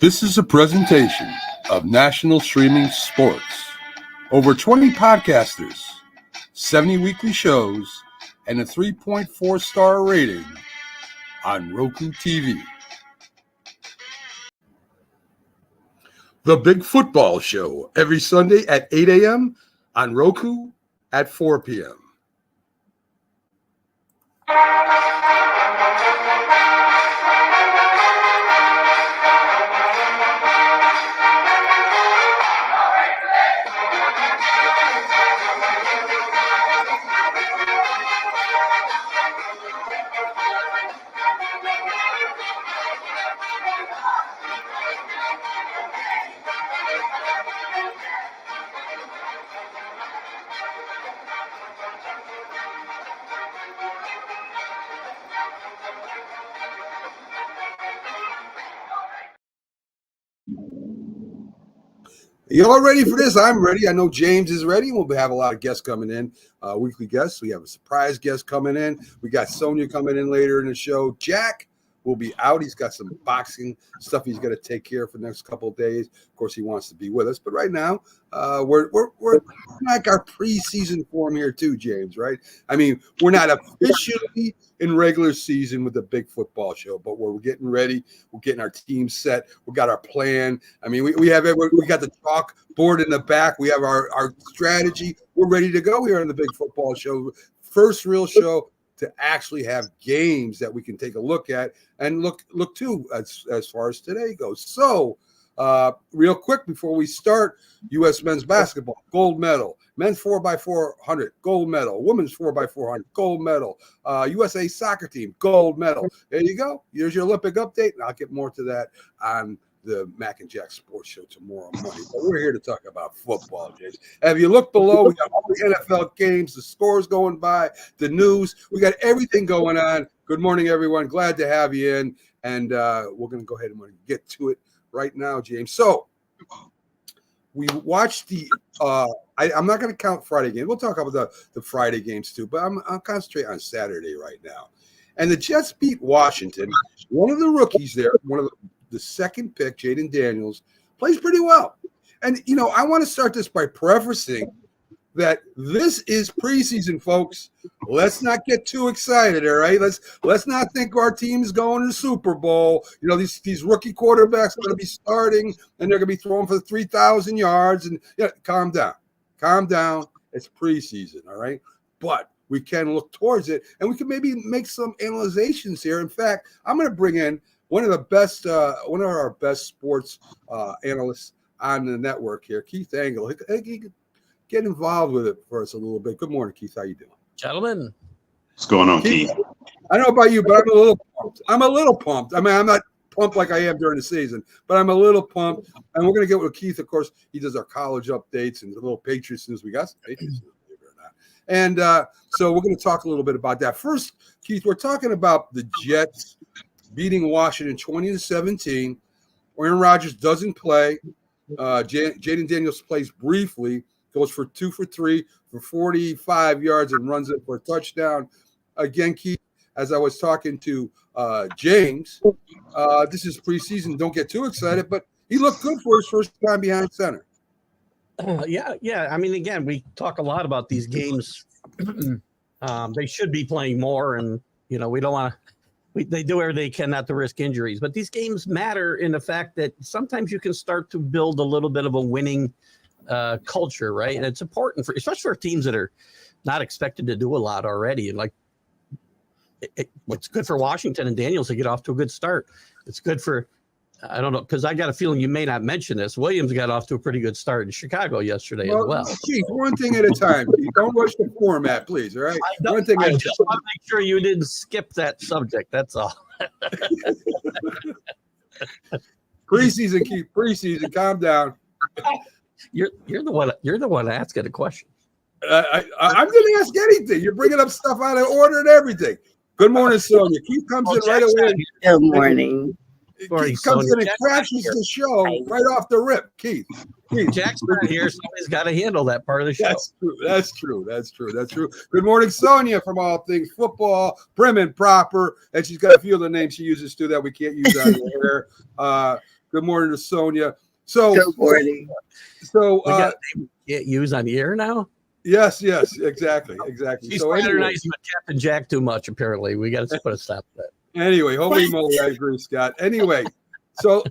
This is a presentation of National Streaming Sports. Over 20 podcasters, 70 weekly shows, and a 3.4-star rating on Roku TV. The Big Football Show, every Sunday at 8 a.m. on Roku at 4 p.m. Y'all ready for this? I'm ready. I know James is ready. We'll have a lot of guests coming in, weekly guests. We have a surprise guest coming in. We got Sonia coming in later in the show. Jack will be out. He's got some boxing stuff he's got to take care of for the next couple of days. Of course, he wants to be with us. But right now, we're like our preseason form here too, James, right? I mean, we're not officially in regular season with the Big Football Show, but we're getting ready. We're getting our team set. We got our plan. I mean, we got the chalk board in the back. We have our strategy. We're ready to go here on the Big Football Show. First real show to actually have games that we can take a look at and look to as far as today goes. So real quick before we start, U.S. men's basketball, gold medal. Men's 4x400, gold medal. Women's 4x400, gold medal. USA soccer team, gold medal. There you go. Here's your Olympic update, and I'll get more to that on the Mac and Jack Sports Show tomorrow morning. But we're here to talk about football, James. Have you looked below? We got all the NFL games, the scores going by, the news. We got everything going on. Good morning, everyone. Glad to have you in. And we're going to go ahead and get to it right now, James. So we watched the I'm not going to count Friday games. We'll talk about the Friday games too, but I'm concentrating on Saturday right now. And the Jets beat Washington. One of the rookies there, the second pick, Jaden Daniels, plays pretty well. And, I want to start this by prefacing that this is preseason, folks. Let's not get too excited, all right? Let's not think our team's going to the Super Bowl. These rookie quarterbacks are going to be starting, and they're going to be throwing for 3,000 yards. And calm down. Calm down. It's preseason, all right? But we can look towards it, and we can maybe make some analyzations here. In fact, I'm going to bring in one of our best sports analysts on the network here, Keith Engel. He can get involved with it for us a little bit. Good morning, Keith. How you doing? Gentlemen. What's going on, Keith? I don't know about you, but I'm a little pumped. I mean, I'm not pumped like I am during the season, but I'm a little pumped. And we're going to get with Keith. Of course, he does our college updates and the little Patriots news. We got some Patriots news, believe it or not. And so we're going to talk a little bit about that. First, Keith, we're talking about the Jets beating Washington 20-17. Aaron Rodgers doesn't play. Jaden Daniels plays briefly, goes for 2 for 3 for 45 yards and runs it for a touchdown. Again, Keith, as I was talking to James, this is preseason. Don't get too excited, but he looked good for his first time behind center. Yeah. I mean, again, we talk a lot about these games. They should be playing more, and we don't want to. They do everything they can not to risk injuries, but these games matter in the fact that sometimes you can start to build a little bit of a winning culture, right? And it's important especially for teams that are not expected to do a lot already. And it's good for Washington and Daniels to get off to a good start. It's good for, I don't know, because I got a feeling you may not mention this. Williams got off to a pretty good start in Chicago yesterday as well. Keith, one thing at a time. Don't rush the format, please. All right. One thing I just want to make sure you didn't skip that subject. That's all. Preseason, Keith. Preseason. Calm down. You're the one asking the question. I'm going to ask anything. You're bringing up stuff out of order and everything. Good morning, Sonia. Keith comes in right away. Good morning. Keith comes in and crashes the show right off the rip. Keith. Jack's not here. Somebody's got to handle that part of the show. That's true. Good morning, Sonia, from All Things Football, prim and proper. And she's got a few of the names she uses too that we can't use on the air. Good morning to Sonia. So, Good morning. So, we got can't use on the air now. yes, exactly. He's So fraternizing with Captain Jack too much. Apparently, we got to put a stop to that. Anyway, holy moly, I agree, Scott. Anyway, so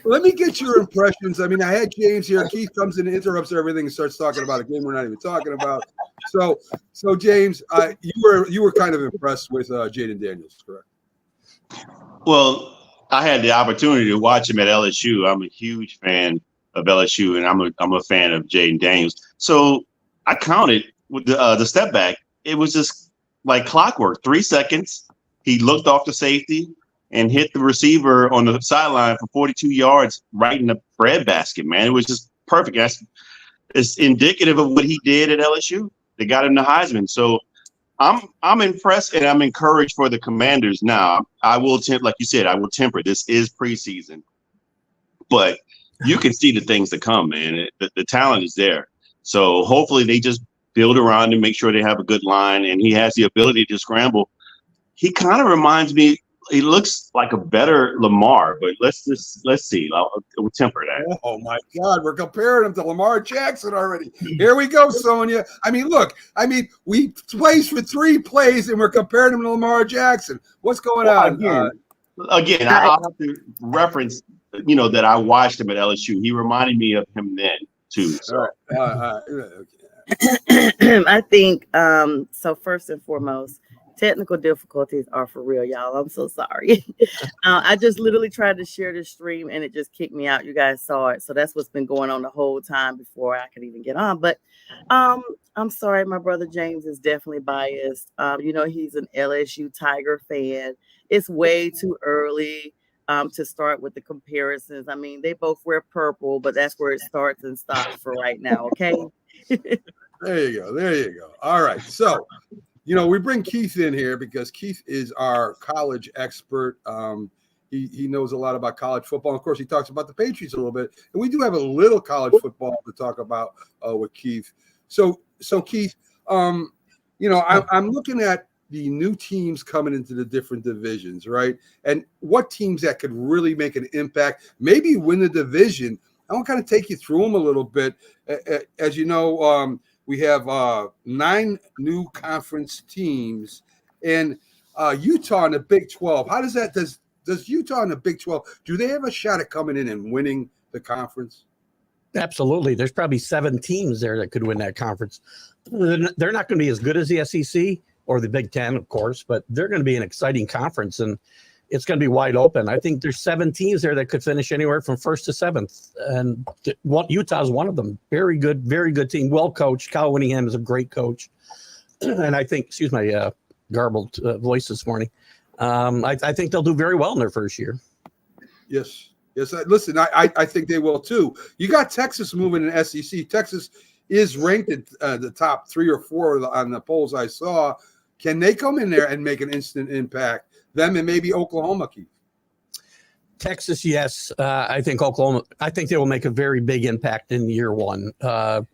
let me get your impressions. I mean, I had James here. Keith comes in and interrupts everything and starts talking about a game we're not even talking about. So James, you were kind of impressed with Jaden Daniels, correct? Well, I had the opportunity to watch him at LSU. I'm a huge fan of LSU, and I'm a fan of Jaden Daniels. So I counted with the step back. It was just like clockwork. 3 seconds. He looked off the safety and hit the receiver on the sideline for 42 yards right in the breadbasket, man. It was just perfect. It's indicative of what he did at LSU. They got him the Heisman. So I'm impressed and I'm encouraged for the Commanders. Now, I will like you said, I will temper. This is preseason, but you can see the things to come, man. The talent is there. So hopefully they just build around and make sure they have a good line, and he has the ability to scramble. He kind of reminds me. He looks like a better Lamar, but let's see. We'll temper that. Oh my God, we're comparing him to Lamar Jackson already. Here we go, Sonia. I mean, look. I mean, we plays for 3 plays, and we're comparing him to Lamar Jackson. What's going on? Again, I'll have to reference, that I watched him at LSU. He reminded me of him then too. So. I think so. First and foremost, technical difficulties are for real, y'all. I'm so sorry. I just literally tried to share this stream and it just kicked me out. You guys saw it. So that's what's been going on the whole time before I could even get on. But I'm sorry, my brother James is definitely biased. He's an LSU Tiger fan. It's way too early to start with the comparisons. I mean, they both wear purple, but that's where it starts and stops for right now. Okay. There you go. All right. So, we bring Keith in here because Keith is our college expert. He knows a lot about college football. And of course, he talks about the Patriots a little bit. And we do have a little college football to talk about with Keith. So Keith, I'm looking at the new teams coming into the different divisions, right? And what teams that could really make an impact, maybe win the division. I want to kind of take you through them a little bit. As you know, we have 9 new conference teams, and Utah in the Big 12. How does that does Utah in the Big 12? Do they have a shot at coming in and winning the conference? Absolutely. There's probably 7 teams there that could win that conference. They're not going to be as good as the SEC or the Big 10, of course, but they're going to be an exciting conference, and it's going to be wide open. I think there's 7 teams there that could finish anywhere from 1st to 7th. And Utah is one of them. Very good team. Well coached. Kyle Whittingham is a great coach. And I think, excuse my garbled voice this morning. I think they'll do very well in their first year. Yes. Listen, I think they will too. You got Texas moving in SEC. Texas is ranked at the top 3 or 4 on the polls I saw. Can they come in there and make an instant impact? Them and maybe Oklahoma, Keith. Texas, yes. I think Oklahoma. I think they will make a very big impact in year 1.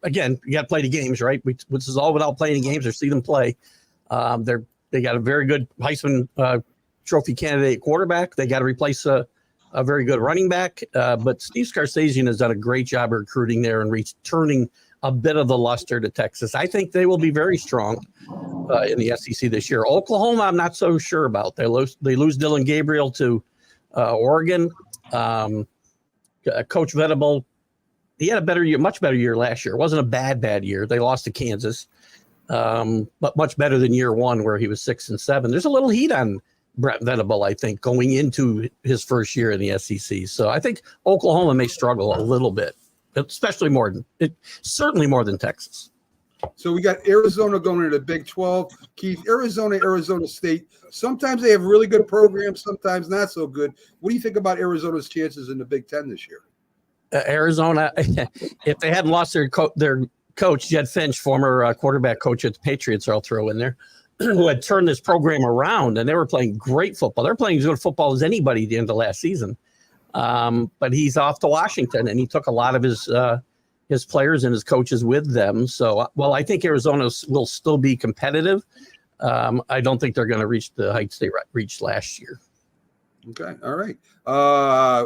Again, you got to play the games, right? Which is all without playing the games or see them play. They got a very good Heisman Trophy candidate quarterback. They got to replace a very good running back. But Steve Scarsazian has done a great job of recruiting there and returning a bit of the luster to Texas. I think they will be very strong in the SEC this year. Oklahoma, I'm not so sure about. They lose Dylan Gabriel to Oregon. Coach Venable, he had a better year, much better year last year. It wasn't a bad year. They lost to Kansas, but much better than year 1 where he was 6-7. There's a little heat on Brent Venable, I think, going into his first year in the SEC. So I think Oklahoma may struggle a little bit, especially certainly more than Texas. So we got Arizona going into the Big 12. Keith, Arizona State. Sometimes they have really good programs, sometimes not so good. What do you think about Arizona's chances in the Big 10 this year? Arizona, if they hadn't lost their coach, Jed Finch, former quarterback coach at the Patriots, I'll throw in there, who had turned this program around, and they were playing great football. They're playing as good football as anybody at the end of last season. But he's off to Washington, and he took a lot of his players and his coaches with them. So, well, I think Arizona will still be competitive. I don't think they're going to reach the heights they reached last year. Okay. All right.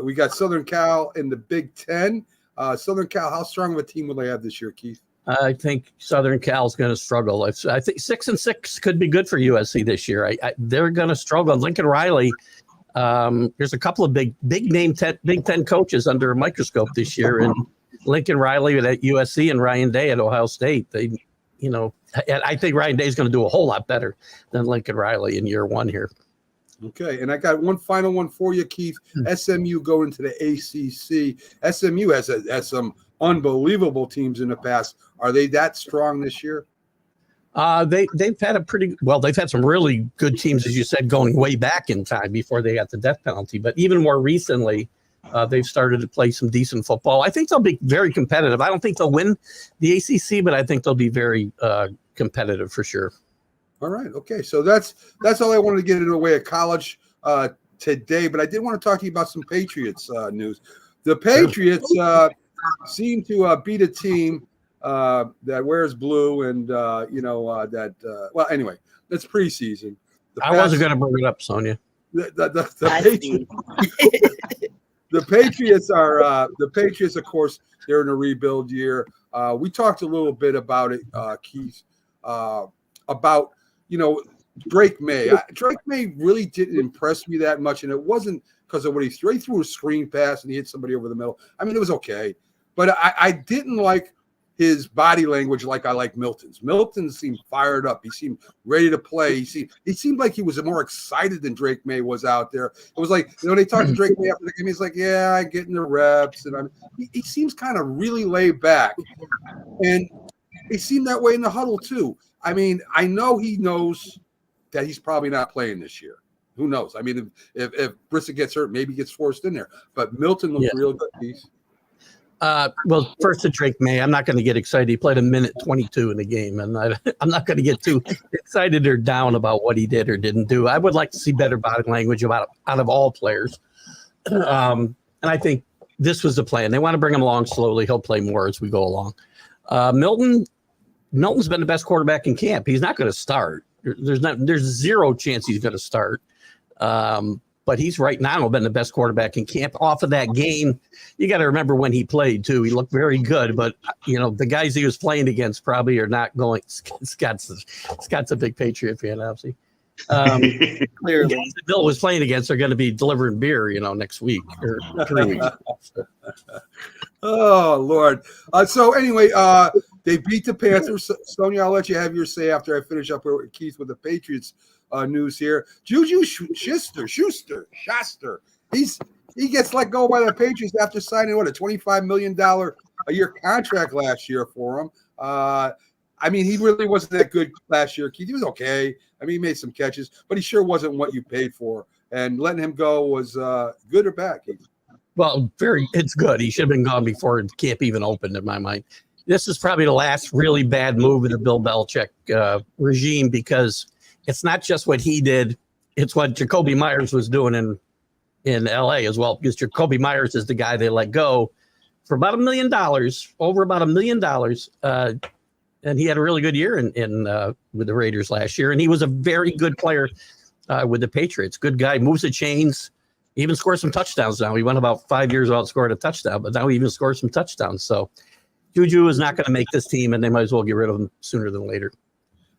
We got Southern Cal in the Big Ten. Southern Cal, how strong of a team will they have this year, Keith? I think Southern Cal is going to struggle. I think 6-6 could be good for USC this year. They're going to struggle. Lincoln Riley, there's a couple of big name Big Ten coaches under a microscope this year, and Lincoln Riley at USC and Ryan Day at Ohio State. I think Ryan Day is going to do a whole lot better than Lincoln Riley in year one here. Okay, and I got one final one for you, Keith. SMU going to the ACC. SMU has some unbelievable teams in the past. Are they that strong this year? They've had some really good teams, as you said, going way back in time before they got the death penalty. But even more recently, they've started to play some decent football. I think they'll be very competitive. I don't think they'll win the ACC, but I think they'll be very competitive for sure. All right. Okay. So that's all I wanted to get in the way of college today. But I did want to talk to you about some Patriots news. The Patriots seem to beat a team that wears blue and, well, anyway, that's preseason. I wasn't going to bring it up, Sonia. The Patriots are the Patriots, of course, they're in a rebuild year. We talked a little bit about it, Keith, about, Drake May. Drake May really didn't impress me that much, and it wasn't because of what he threw. He threw a screen pass and he hit somebody over the middle. I mean, it was okay. But I didn't like his body language like I like Milton's. Milton seemed fired up. He seemed ready to play. He seemed like he was more excited than Drake May was out there. It was like, they talked to Drake May after the game. He's like, yeah, I get in the reps. And he seems kind of really laid back. And he seemed that way in the huddle too. I mean, I know he knows that he's probably not playing this year. Who knows? I mean, if Brissett gets hurt, maybe he gets forced in there. But Milton looked real good, Keith. Well, first to Drake May, I'm not going to get excited. He played a minute 22 in the game, and I'm not going to get too excited or down about what he did or didn't do. I would like to see better body language out of all players. And I think this was the plan. They want to bring him along slowly. He'll play more as we go along. Milton's been the best quarterback in camp. He's not going to start. There's zero chance he's going to start. But he's right now been the best quarterback in camp. Off of that game, you got to remember when he played too. He looked very good, but the guys he was playing against probably are not going. Scott's a big Patriot fan, obviously. Clearly, the guys that Bill was playing against are going to be delivering beer, next week or 3 weeks. Oh Lord! So anyway, they beat the Panthers. Sonia, I'll let you have your say after I finish up with Keith with the Patriots news here. Juju Schuster, he gets let go by the Patriots after signing a $25 million a year contract last year for him. I mean, he really wasn't that good last year, Keith. He was okay. I mean, he made some catches, but he sure wasn't what you paid for. And letting him go was good or bad, Keith? Well, it's good. He should have been gone before camp even opened, in my mind. This is probably the last really bad move of the Bill Belichick regime, because it's not just what he did. It's what Jacoby Myers was doing in L.A. as well, because Jacoby Myers is the guy they let go for about $1 million, over about $1 million. And he had a really good year in with the Raiders last year. And he was a very good player with the Patriots. Good guy, moves the chains, even scores some touchdowns now. He went about 5 years without scoring a touchdown, but now he even scores some touchdowns. So Juju is not going to make this team, and they might as well get rid of him sooner than later.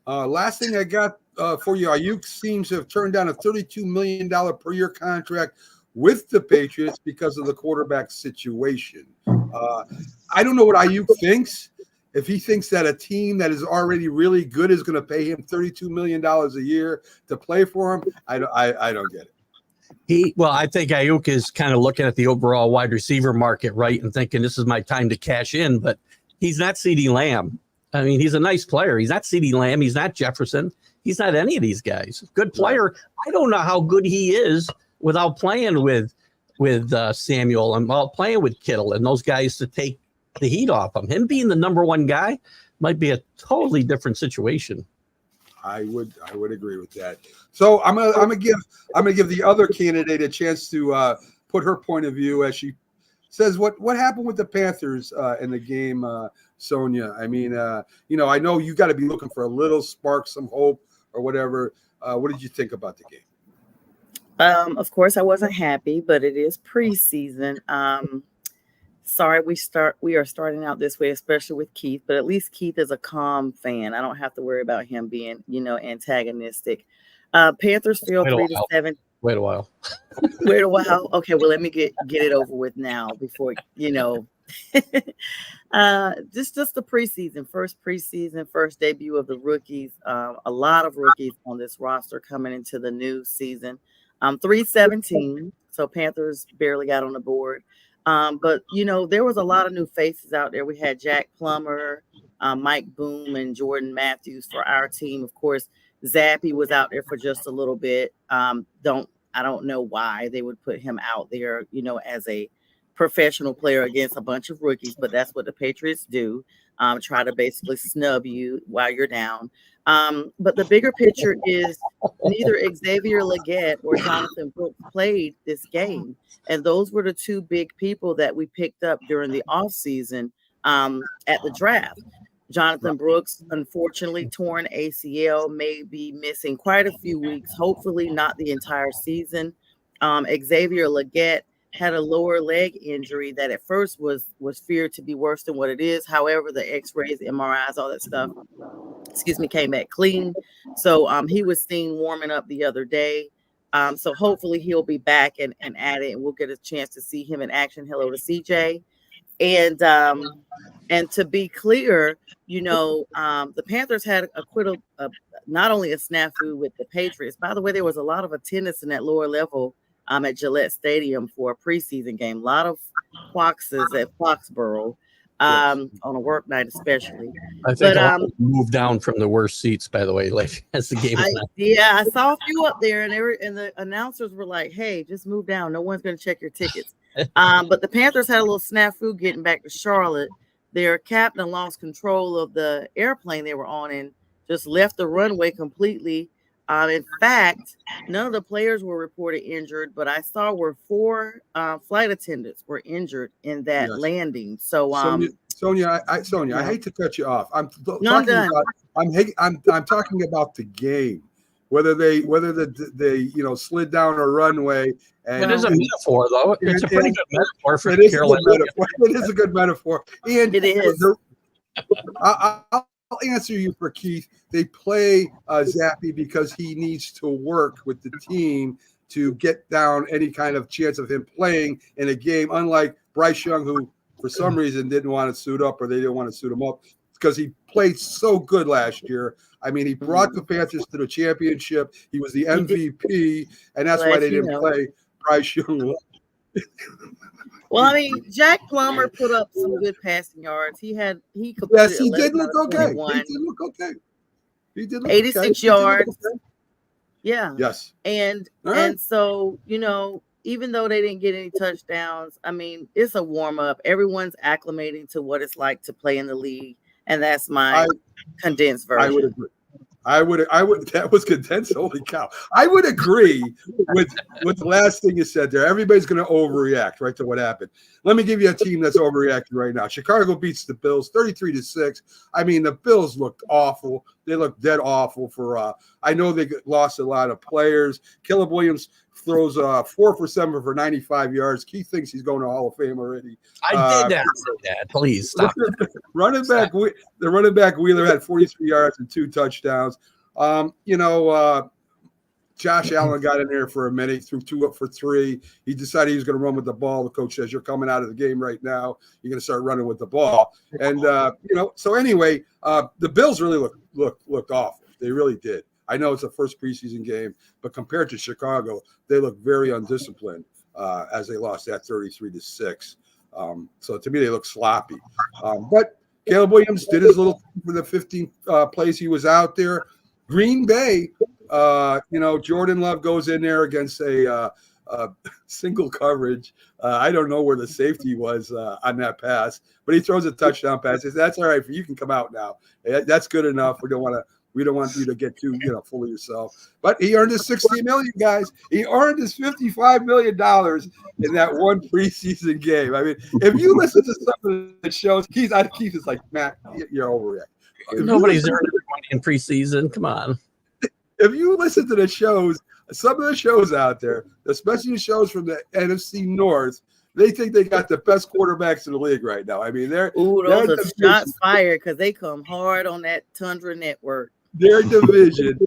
Last thing I got for you, Ayuk seems to have turned down a $32 million per year contract with the Patriots because of the quarterback situation. I don't know what Ayuk thinks. If he thinks that a team that is already really good is going to pay him $32 million a year to play for him, I don't get it. I think Ayuk is kind of looking at the overall wide receiver market, right, and thinking this is my time to cash in, but he's not CeeDee Lamb. I mean, he's a nice player. He's not CeeDee Lamb. He's not Jefferson. He's not any of these guys. Good player. I don't know how good he is without playing with Samuel and while playing with Kittle and those guys to take the heat off him. Him being the number one guy might be a totally different situation. I would agree with that. So I'm gonna give the other candidate a chance to put her point of view as she says what happened with the Panthers in the game, Sonia. I mean, I know you got to be looking for a little spark, some hope or whatever. What did you think about the game? Of course, I wasn't happy, but it is preseason. Sorry, we are starting out this way, especially with Keith. But at least Keith is a calm fan. I don't have to worry about him being, antagonistic. Panthers fell Wait a 3-7. Wait a while. Wait a while. Okay, well, let me get it over with now before just the preseason, first debut of the rookies. A lot of rookies on this roster coming into the new season. 3-17, so Panthers barely got on the board. But there was a lot of new faces out there. We had Jack Plummer, Mike Boom, and Jordan Matthews for our team. Of course, Zappy was out there for just a little bit. I don't know why they would put him out there, as a professional player against a bunch of rookies, but that's what the Patriots do. Try to basically snub you while you're down. But the bigger picture is neither Xavier Legette or Jonathan Brooks played this game. And those were the two big people that we picked up during the offseason at the draft. Jonathan Brooks, unfortunately, torn ACL, may be missing quite a few weeks, hopefully not the entire season. Xavier Legette had a lower leg injury that at first was feared to be worse than what it is. However, the x-rays, MRIs, all that stuff, came back clean. So he was seen warming up the other day. So hopefully he'll be back and at it, and we'll get a chance to see him in action. Hello to CJ. And to be clear, the Panthers had not only a snafu with the Patriots. By the way, there was a lot of attendance in that lower level at Gillette Stadium for a preseason game. A lot of Foxes at Foxborough on a work night, especially. I think moved down from the worst seats, by the way, like as the game. I saw a few up there, and the announcers were like, "Hey, just move down. No one's going to check your tickets." But the Panthers had a little snafu getting back to Charlotte. Their captain lost control of the airplane they were on and just left the runway completely. In fact, none of the players were reported injured, but I saw where 4 flight attendants were injured in that landing. So, Sonia, I hate to cut you off. I'm done. I'm talking about the game. Whether they slid down a runway. And it is a metaphor, though. It's a pretty good metaphor for Carolina. It is a good metaphor. And it is. I'll answer you for Keith. They play Zappy because he needs to work with the team to get down any kind of chance of him playing in a game, unlike Bryce Young, who for some reason didn't want to suit up, or they didn't want to suit him up because he played so good last year. I mean, he brought the Panthers to the championship. He was the MVP, and that's why they didn't play Bryce Young. Well, I mean, Jack Plummer put up some good passing yards. He did look okay. He did look 86 yards. Yeah. Yes. And so, even though they didn't get any touchdowns, I mean, it's a warm up. Everyone's acclimating to what it's like to play in the league, and that's my condensed version. I would agree. I would. That was condensed. Holy cow! I would agree with the last thing you said there. Everybody's going to overreact, right, to what happened. Let me give you a team that's overreacting right now. Chicago beats the Bills 33-6. I mean, the Bills looked awful. They looked dead awful. I know they lost a lot of players. Caleb Williams throws 4 for 7 for 95 yards. Keith thinks he's going to Hall of Fame already. I did not say that. Please stop. The running back Wheeler had 43 yards and 2 touchdowns. Josh Allen got in there for a minute, threw 2 up for 3. He decided he was going to run with the ball. The coach says, "You're coming out of the game right now. You're going to start running with the ball." And so anyway, the Bills really looked awful. They really did. I know it's a first preseason game, but compared to Chicago, they look very undisciplined as they lost that 33-6. So to me, they look sloppy. But Caleb Williams did his little for the 15 plays he was out there. Green Bay, Jordan Love goes in there against a single coverage. I don't know where the safety was on that pass, but he throws a touchdown pass. He says, "That's all right. You can come out now. That's good enough. We don't want you to get too full of yourself." But he earned his $60 million, guys. He earned his $55 million in that one preseason game. I mean, if you listen to something that shows Keith is like, "Matt, you're overreacting." Nobody's earned money in preseason. Come on. If you listen to the shows some of the shows out there, especially the shows from the NFC North, they think they got the best quarterbacks in the league right now. I mean, those are shots fired because they come hard on that Tundra Network. Their division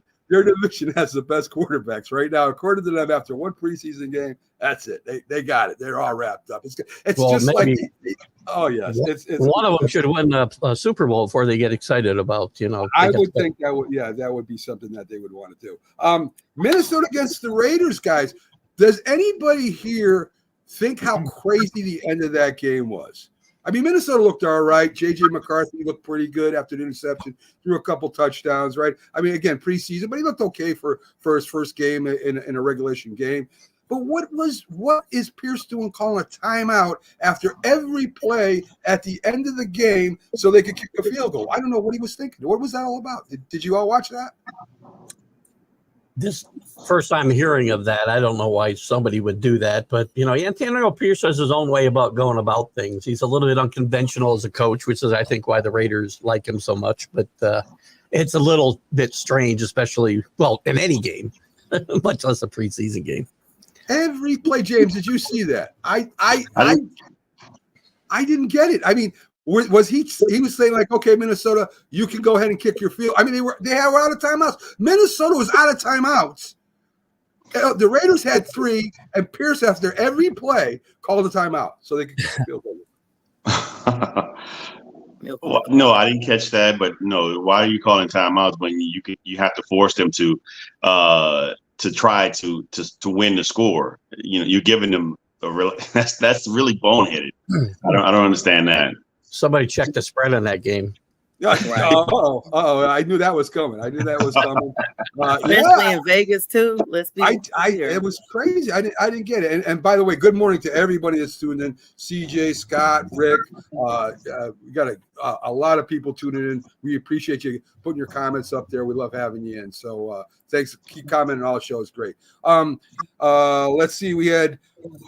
has the best quarterbacks right now. According to them, after one preseason game, that's it. They got it. They're all wrapped up. It's just maybe, like, oh yes, it's one of them should win a Super Bowl before they get excited about. I would think that would be something that they would want to do. Minnesota against the Raiders, guys. Does anybody here think how crazy the end of that game was? I mean, Minnesota looked all right. J.J. McCarthy looked pretty good after the interception, threw a couple touchdowns, right? I mean, again, preseason, but he looked okay for his first game in a regulation game. But what is Pierce doing calling a timeout after every play at the end of the game so they could kick a field goal? I don't know what he was thinking. What was that all about? Did you all watch that? This first time hearing of that, I don't know why somebody would do that, but Antonio Pierce has his own way about going about things. He's a little bit unconventional as a coach, which is, I think, why the Raiders like him so much. But it's a little bit strange, especially in any game, much less a preseason game. Every play, James, did you see that? I didn't get it. I mean, was he was saying like, okay, Minnesota, you can go ahead and kick your field. I mean, they were out of timeouts. Minnesota was out of timeouts. The Raiders had 3, and Pierce, after every play, called a timeout so they could kick the field goal. Well, no, I didn't catch that, but no, why are you calling timeouts when you have to force them to try to win the score? You're giving them a real that's really boneheaded. I don't understand that. Somebody check the spread on that game. I knew that was coming. Especially in Vegas too. Let's be it was crazy. I didn't get it. And by the way, good morning to everybody that's tuned in. CJ, Scott, Rick. We got a lot of people tuning in. We appreciate you putting your comments up there. We love having you in. So thanks. Keep commenting on all the shows. Great. Let's see. We had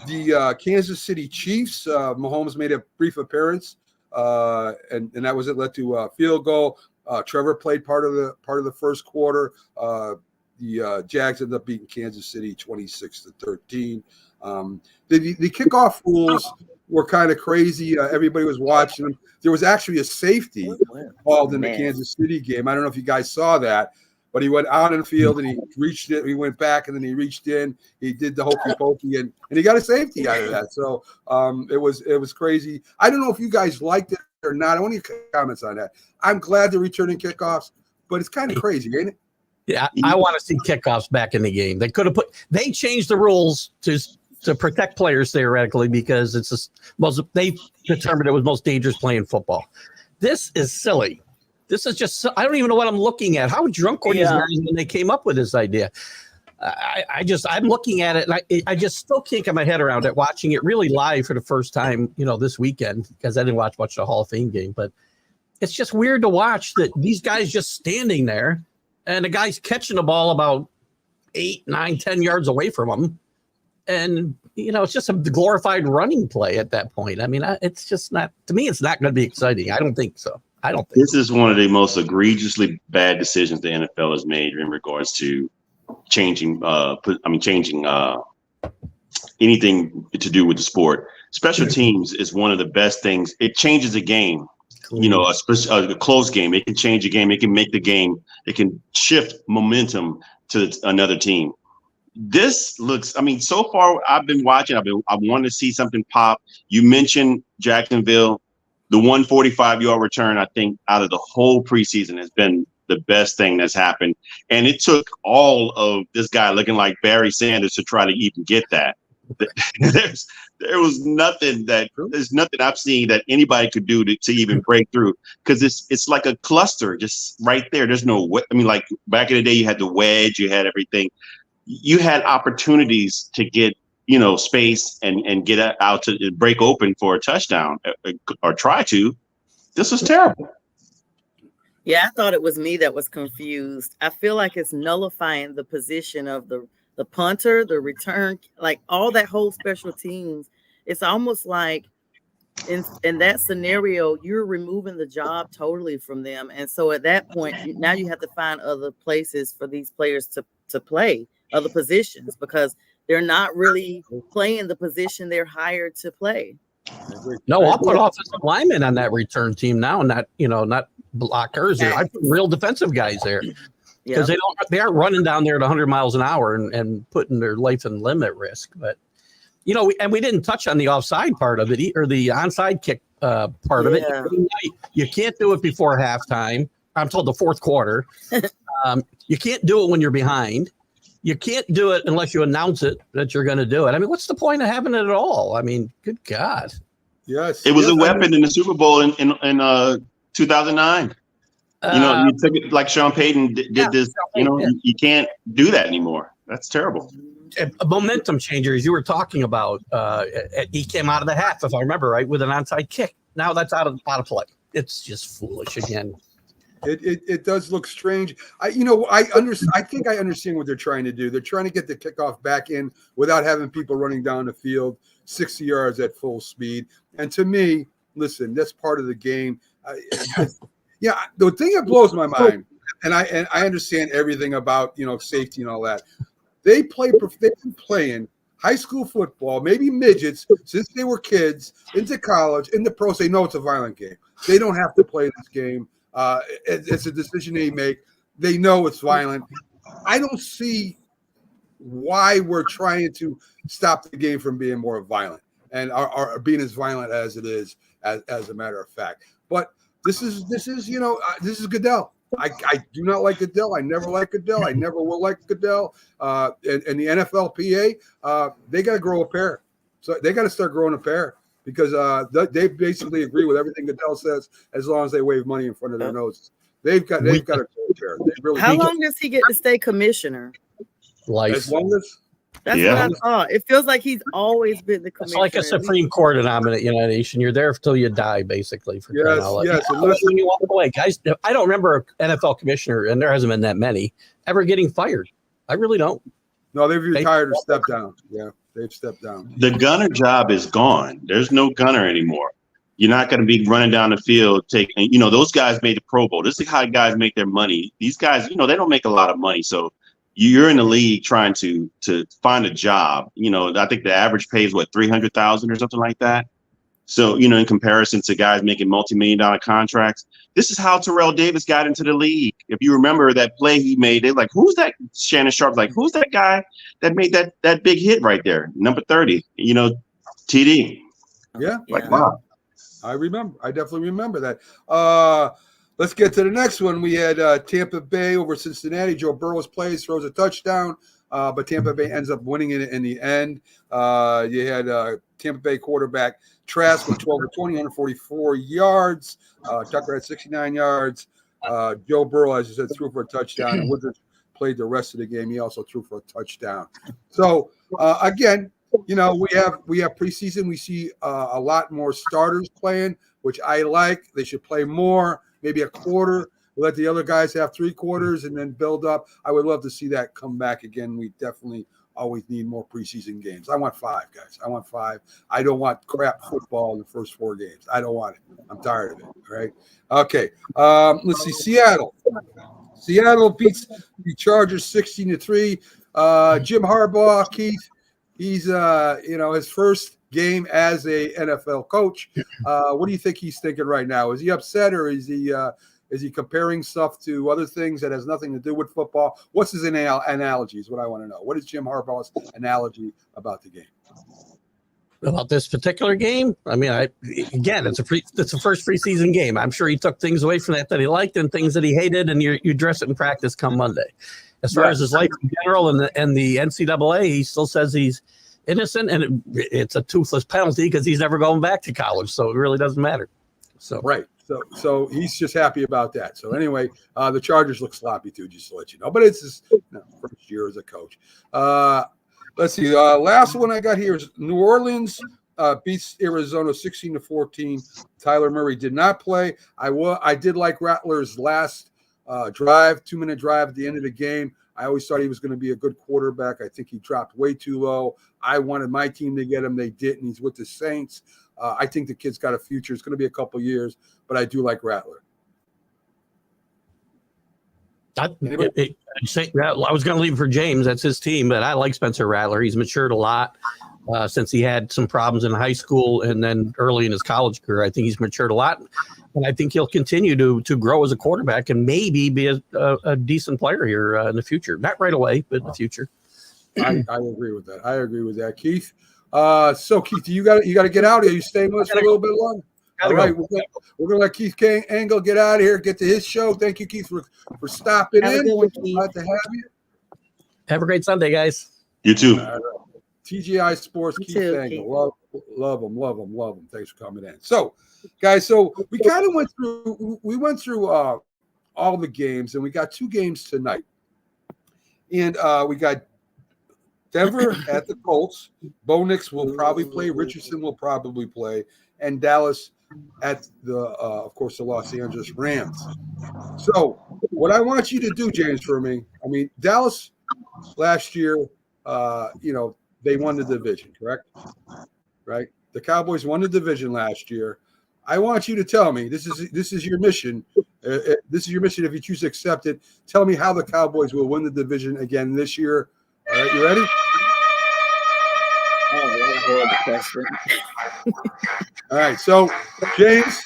the Kansas City Chiefs. Mahomes made a brief appearance. And that was it. Led to a field goal. Trevor played part of the first quarter. The Jags ended up beating Kansas City 26-13. The kickoff rules were kind of crazy. Everybody was watching them. There was actually a safety called in the Kansas City game. I don't know if you guys saw that, but he went out in the field and he reached it. He went back and then he reached in. He did the hokey pokey and he got a safety out of that. So it was crazy. I don't know if you guys liked it or not. I want your comments on that. I'm glad they're returning kickoffs, but it's kind of crazy, ain't it? Yeah, I want to see kickoffs back in the game. They changed the rules to protect players theoretically because they determined it was most dangerous playing football. This is silly. This is just, I don't even know what I'm looking at. How drunk were these guys when they came up with this idea? I'm looking at it and I just still can't get my head around it, watching it really live for the first time, this weekend, because I didn't watch much of the Hall of Fame game, but it's just weird to watch that these guys just standing there and the guy's catching the ball about 8, 9, 10 yards away from him. And, it's just a glorified running play at that point. I mean, it's just not, to me, it's not going to be exciting. I don't think so. This is one of the most egregiously bad decisions the NFL has made in regards to changing anything to do with the sport. Special teams is one of the best things. It changes a game. A close game. It can change a game. It can make the game. It can shift momentum to another team. This looks, so far I've been watching. I want to see something pop. You mentioned Jacksonville. The 145-yard return, I think, out of the whole preseason has been the best thing that's happened. And it took all of this guy looking like Barry Sanders to try to even get that. There's nothing I've seen that anybody could do to even break through, because it's like a cluster just right there. There's no way. Like back in the day, you had the wedge, you had everything. You had opportunities to get space and get out to break open for a touchdown or try to. This was terrible. Yeah, I thought it was me that was confused. I feel like it's nullifying the position of the punter, the return, like all that whole special teams. It's almost like in that scenario, you're removing the job totally from them. And so at that point, now you have to find other places for these players to play. other positions because they're not really playing the position they're hired to play. No, I'll put offensive linemen on that return team now, not blockers. I put real defensive guys there because they aren't running down there at 100 miles an hour and putting their life and limb at risk. But and we didn't touch on the offside part of it or the onside kick part of it. You can't do it before halftime. I'm told the fourth quarter. You can't do it when you're behind. You can't do it unless you announce it that you're going to do it. I mean, what's the point of having it at all? I mean, good God. Yes. It was a weapon in the Super Bowl in 2009. You took it like Sean Payton did this. You can't do that anymore. That's terrible. A momentum changer, as you were talking about. He came out of the half, if I remember right, with an onside kick. Now that's out of play. It's just foolish again. It does look strange. I think I understand what they're trying to do. They're trying to get the kickoff back in without having people running down the field 60 yards at full speed. And to me, listen, that's part of the game. The thing that blows my mind, and I understand everything about safety and all that. They've been playing high school football, maybe midgets, since they were kids, into college, into pros. They know it's a violent game. They don't have to play this game. It's a decision they make. They know it's violent. I don't see why we're trying to stop the game from being more violent and are being as violent as it is, as a matter of fact. But this is Goodell. I do not like Goodell. I never liked Goodell. I never will like Goodell. And the NFLPA, they got to grow a pair. So they got to start growing a pair. Because they basically agree with everything Goodell says as long as they wave money in front of their noses. They've got a chair. How long does he get to stay commissioner? Life. As long as that's what I thought. It feels like he's always been the commissioner. It's like a Supreme Court nomination. You're there until you die, basically. For yes. When you walk away, guys. I don't remember an NFL commissioner, and there hasn't been that many, ever getting fired. I really don't. No, they've retired or stepped down. Yeah. They've stepped down. The gunner job is gone. There's no gunner anymore. You're not going to be running down the field taking, those guys made the Pro Bowl. This is how guys make their money. These guys, they don't make a lot of money. So you're in the league trying to find a job. I think the average pay is $300,000 or something like that. So, in comparison to guys making multi-million-dollar contracts, this is how Terrell Davis got into the league. If you remember that play he made, they're like, who's that? Shannon Sharp's like, who's that guy that made that big hit right there? Number 30, TD. Yeah. Wow. I remember. I definitely remember that. Let's get to the next one. We had Tampa Bay over Cincinnati. Joe Burrow plays, throws a touchdown, but Tampa Bay ends up winning it in the end. You had Tampa Bay quarterback Trask with 12 of 20, 144 yards. Tucker had 69 yards. Joe Burrow, as you said, threw for a touchdown. And Withers played the rest of the game. He also threw for a touchdown. So, again, we have preseason. We see a lot more starters playing, which I like. They should play more, maybe a quarter. Let the other guys have 3 quarters and then build up. I would love to see that come back again. We definitely always need more preseason games. I want 5, guys. I want 5. I don't want crap football in the first 4 games. I don't want it. I'm tired of it. All right. Okay. Let's see. Seattle beats the Chargers 16-3. Jim Harbaugh, Keith. He's his first game as a NFL coach. What do you think he's thinking right now? Is he upset, or is he comparing stuff to other things that has nothing to do with football? What's his analogy is what I want to know. What is Jim Harbaugh's analogy about the game? About this particular game? I mean, it's a first preseason game. I'm sure he took things away from that he liked and things that he hated, and you address it in practice come Monday. As far as his life in general and the NCAA, he still says he's innocent, and it's a toothless penalty because he's never going back to college, so it really doesn't matter. So right. So he's just happy about that. So anyway, the Chargers look sloppy too, just to let you know. But it's his first year as a coach. Let's see. Last one I got here is New Orleans beats Arizona 16-14. Tyler Murray did not play. I did like Rattler's last drive, 2-minute drive at the end of the game. I always thought he was going to be a good quarterback. I think he dropped way too low. I wanted my team to get him. They didn't. He's with the Saints. I think the kid's got a future. It's going to be a couple years, but I do like Rattler. Anybody? I was going to leave it for James. That's his team, but I like Spencer Rattler. He's matured a lot since he had some problems in high school and then early in his college career. I think he's matured a lot, and I think he'll continue to grow as a quarterback and maybe be a decent player here in the future. Not right away, but in the future. I agree with that. I agree with that, Keith. So Keith, you got to get out here. You staying with us for a little bit longer? All right, we're gonna let Keith Engel get out of here, get to his show. Thank you, Keith, for stopping Have a in. good one, Keith. Glad to have you. Have a great Sunday, guys. You too. TGI Sports, You Keith too, Engel. Keith. Love him. Thanks for coming in. So, guys, we kind of went through all the games, and we got 2 games tonight, and we got Denver at the Colts. Bo Nix will probably play. Richardson will probably play, and Dallas at the, of course, the Los Angeles Rams. So, what I want you to do, James, for me, I mean, Dallas last year, they won the division, correct? Right? The Cowboys won the division last year. I want you to tell me, this is your mission. This is your mission if you choose to accept it. Tell me how the Cowboys will win the division again this year. All right, you ready? Oh, what a horrible question. All right, so James,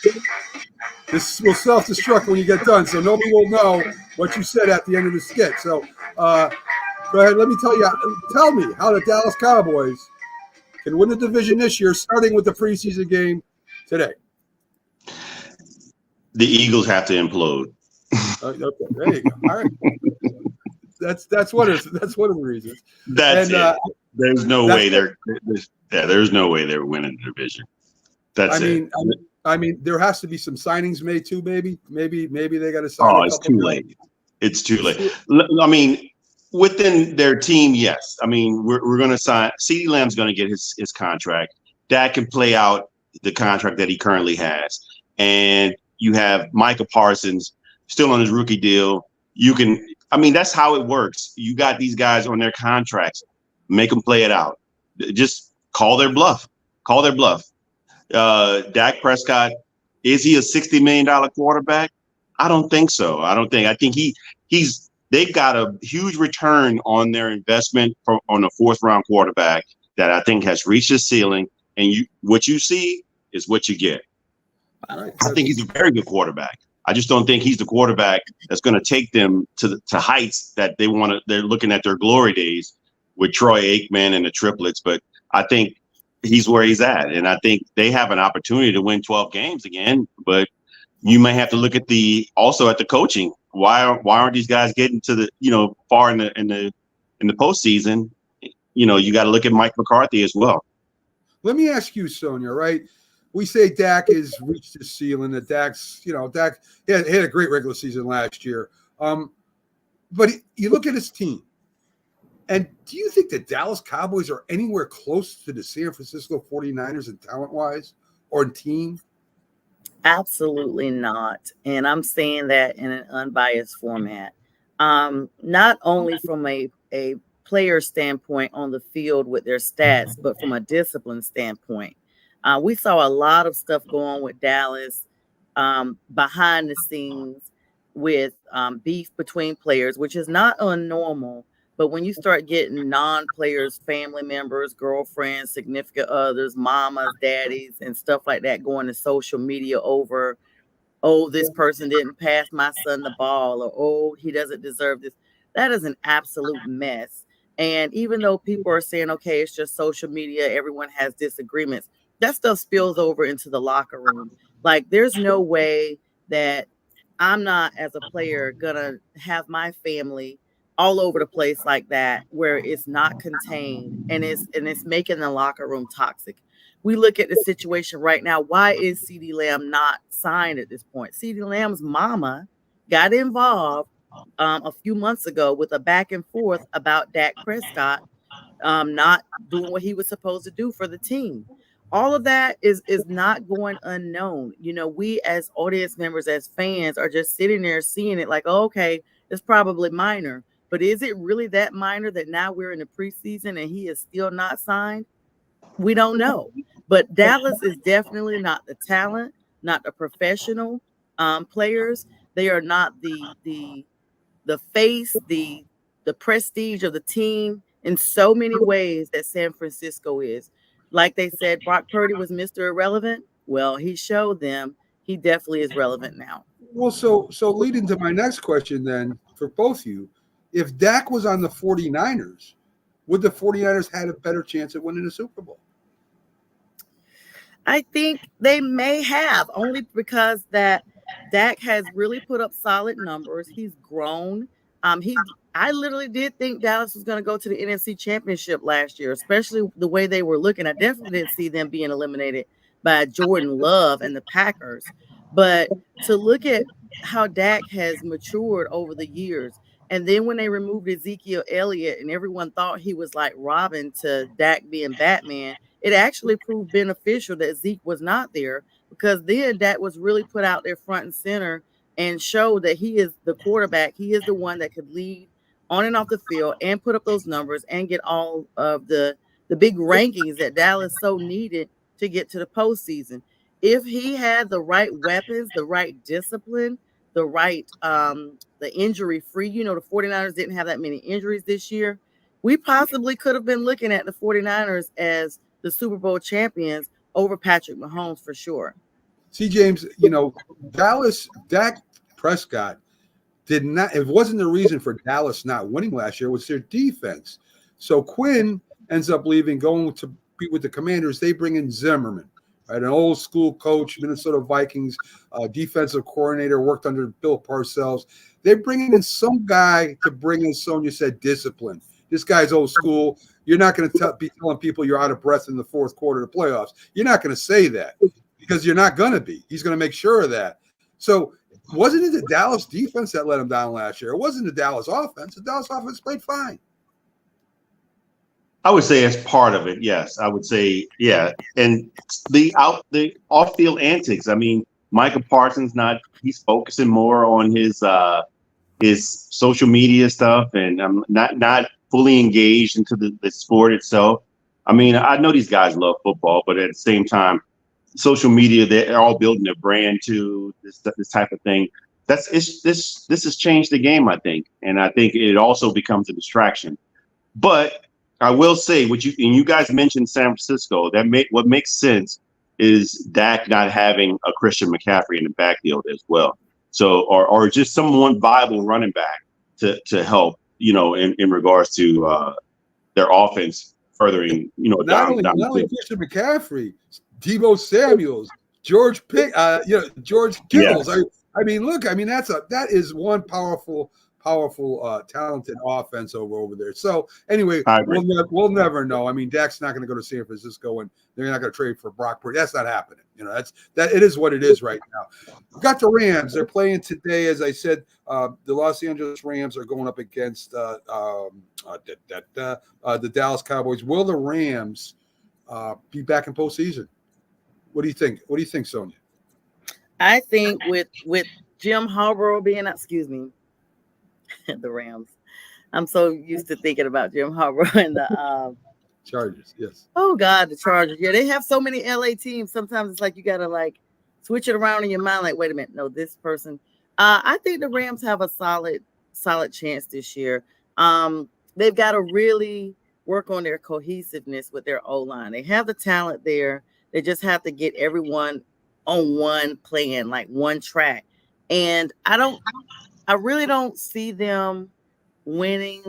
this will self-destruct when you get done, so nobody will know what you said at the end of the skit. So go ahead, let me tell me how the Dallas Cowboys can win the division this year, starting with the preseason game today. The Eagles have to implode. Okay, there you go. All right, that's one of the reasons. That's it. There's no way there's no way they're winning the division. I mean, there has to be some signings made too. Maybe they got to sign. Oh, it's too late. It's too late. I mean, within their team, yes. I mean, we're going to sign. CeeDee Lamb's going to get his contract. Dak can play out the contract that he currently has, and you have Micah Parsons still on his rookie deal. I mean, that's how it works. You got these guys on their contracts. Make them play it out. Just call their bluff. Dak Prescott, is he a $60 million quarterback? I don't think so. I think they've got a huge return on their investment on a 4th round quarterback that I think has reached his ceiling. And what you see is what you get. Right. I think he's a very good quarterback. I just don't think he's the quarterback that's going to take them to heights that they're looking at their glory days with Troy Aikman and the triplets. But I think he's where he's at. And I think they have an opportunity to win 12 games again. But you may have to look at also at the coaching. Why aren't these guys getting to the, far in the postseason? You got to look at Mike McCarthy as well. Let me ask you, Sonia, right? We say Dak has reached his ceiling, that Dak had a great regular season last year. But you look at his team, and do you think the Dallas Cowboys are anywhere close to the San Francisco 49ers in talent-wise or in team? Absolutely not. And I'm saying that in an unbiased format. Not only from a player standpoint on the field with their stats, but from a discipline standpoint. We saw a lot of stuff go on with Dallas behind the scenes with beef between players, which is not unnormal. But when you start getting non-players, family members, girlfriends, significant others, mamas, daddies, and stuff like that going to social media over, oh, this person didn't pass my son the ball, or oh, he doesn't deserve this. That is an absolute mess. And even though people are saying, okay, it's just social media, everyone has disagreements, that stuff spills over into the locker room. Like, there's no way that I'm not, as a player, gonna have my family all over the place like that, where it's not contained and it's making the locker room toxic. We look at the situation right now. Why is CeeDee Lamb not signed at this point? CeeDee Lamb's mama got involved a few months ago with a back and forth about Dak Prescott not doing what he was supposed to do for the team. All of that is not going unknown. We as audience members, as fans, are just sitting there seeing it like, oh, okay, it's probably minor. But is it really that minor that now we're in the preseason and he is still not signed? We don't know. But Dallas is definitely not the talent, not the professional players. They are not the face, the prestige of the team in so many ways that San Francisco is. Like they said, Brock Purdy was Mr. Irrelevant. Well, he showed them he definitely is relevant now. Well, so leading to my next question then for both of you, if Dak was on the 49ers, would the 49ers had a better chance at winning the Super Bowl? I think they may have, only because that Dak has really put up solid numbers. He's grown. I literally did think Dallas was going to go to the NFC Championship last year, especially the way they were looking. I definitely didn't see them being eliminated by Jordan Love and the Packers. But to look at how Dak has matured over the years, and then when they removed Ezekiel Elliott and everyone thought he was like Robin to Dak being Batman, it actually proved beneficial that Zeke was not there, because then Dak was really put out there front and center and showed that he is the quarterback. He is the one that could lead on and off the field and put up those numbers and get all of the big rankings that Dallas so needed to get to the postseason. If he had the right weapons, the right discipline, the right the injury free, the 49ers didn't have that many injuries this year, we possibly could have been looking at the 49ers as the Super Bowl champions over Patrick Mahomes for sure. See, James, Dallas, Dak Prescott did not, it wasn't the reason for Dallas not winning last year, it was their defense. So Quinn ends up leaving, going to be with the Commanders. They bring in Zimmerman, right? An old school coach, Minnesota Vikings defensive coordinator, worked under Bill Parcells. They're bringing in some guy to bring in, Sonia said, discipline. This guy's old school. You're not going to be telling people you're out of breath in the fourth quarter of the playoffs. You're not going to say that, because you're not going to be. He's going to make sure of that. So wasn't it the Dallas defense that let him down last year? It wasn't the Dallas offense. The Dallas offense played fine. I would say as part of it, yes. I would say, yeah. And the off-field antics. I mean, Micah Parsons he's focusing more on his social media stuff, and not fully engaged into the sport itself. I mean, I know these guys love football, but at the same time, social media, they're all building their brand to this type of thing. This has changed the game, I think, and I think it also becomes a distraction. But I will say, you guys mentioned San Francisco. What makes sense is Dak not having a Christian McCaffrey in the backfield as well. So, or just someone viable running back to help, in regards to their offense furthering, not only Christian McCaffrey, Deebo Samuels, George Kittles. Yes. I mean, look, that is one powerful, talented offense over there. So anyway, we'll never know. I mean, Dak's not going to go to San Francisco, and they're not going to trade for Brock Purdy. That's not happening. It is what it is right now. We've got the Rams. They're playing today, as I said. The Los Angeles Rams are going up against the Dallas Cowboys. Will the Rams be back in postseason? What do you think? What do you think, Sonia? I think with Jim Harbaugh being, the Rams. I'm so used to thinking about Jim Harbaugh and the Chargers. Yes. Oh God, the Chargers. Yeah, they have so many LA teams. Sometimes it's like you gotta switch it around in your mind. Like, wait a minute, no, this person. I think the Rams have a solid chance this year. They've got to really work on their cohesiveness with their O-line. They have the talent there. They just have to get everyone on one plan, like one track. And I really don't see them winning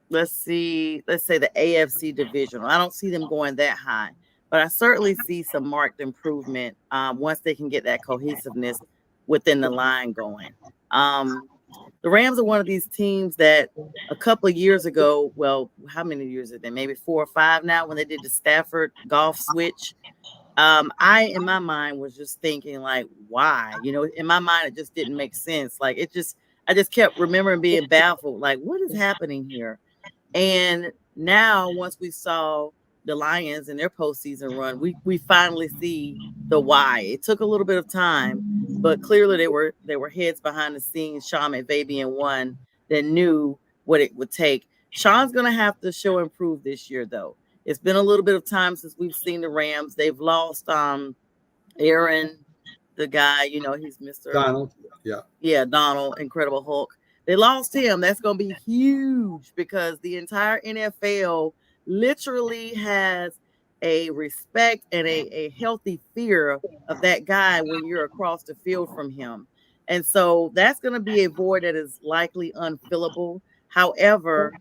let's say the AFC divisional. I don't see them going that high, but I certainly see some marked improvement once they can get that cohesiveness within the line going. The Rams are one of these teams that a couple of years ago, well, how many years is it? Maybe 4 or 5 now, when they did the Stafford Goff switch. I, in my mind, was just thinking why? In my mind, it just didn't make sense. I just kept remembering being baffled. What is happening here? And now, once we saw the Lions and their postseason run, we finally see the why. It took a little bit of time, but clearly they were heads behind the scenes. Sean McVay being one that knew what it would take. Sean's going to have to show and prove this year, though. It's been a little bit of time since we've seen the Rams. They've lost Aaron, the guy, he's Mr. Donald. Yeah, Donald, Incredible Hulk. They lost him. That's going to be huge because the entire NFL literally has a respect and a healthy fear of that guy when you're across the field from him. And so that's going to be a void that is likely unfillable. However,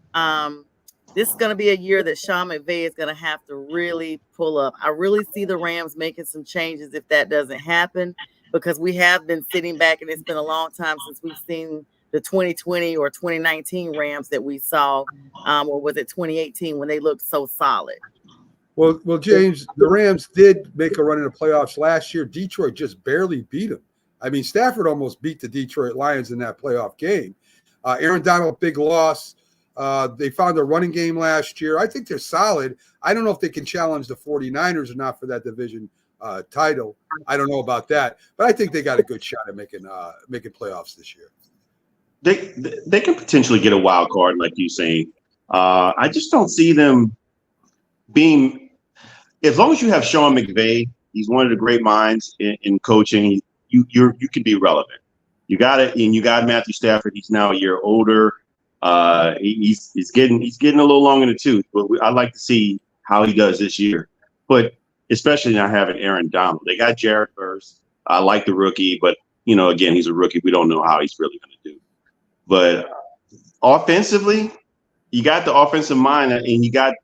this is going to be a year that Sean McVay is going to have to really pull up. I really see the Rams making some changes if that doesn't happen, because we have been sitting back and it's been a long time since we've seen the 2020 or 2019 Rams that we saw, or was it 2018 when they looked so solid? Well, James, the Rams did make a run in the playoffs last year. Detroit just barely beat them. I mean, Stafford almost beat the Detroit Lions in that playoff game. Aaron Donald, big loss. They found a running game last year. I think they're solid. I don't know if they can challenge the 49ers or not for that division title. I don't know about that, but I think they got a good shot at making playoffs this year. They can potentially get a wild card, like you saying. I just don't see them being. As long as you have Sean McVay, he's one of the great minds in coaching. You can be relevant. You got it, and you got Matthew Stafford. He's now a year older. He's getting a little long in the tooth. But I'd like to see how he does this year. But especially not having Aaron Donald. They got Jared Verse. I like the rookie, but again, he's a rookie. We don't know how he's really going to do. But offensively, you got the offensive mind, and you got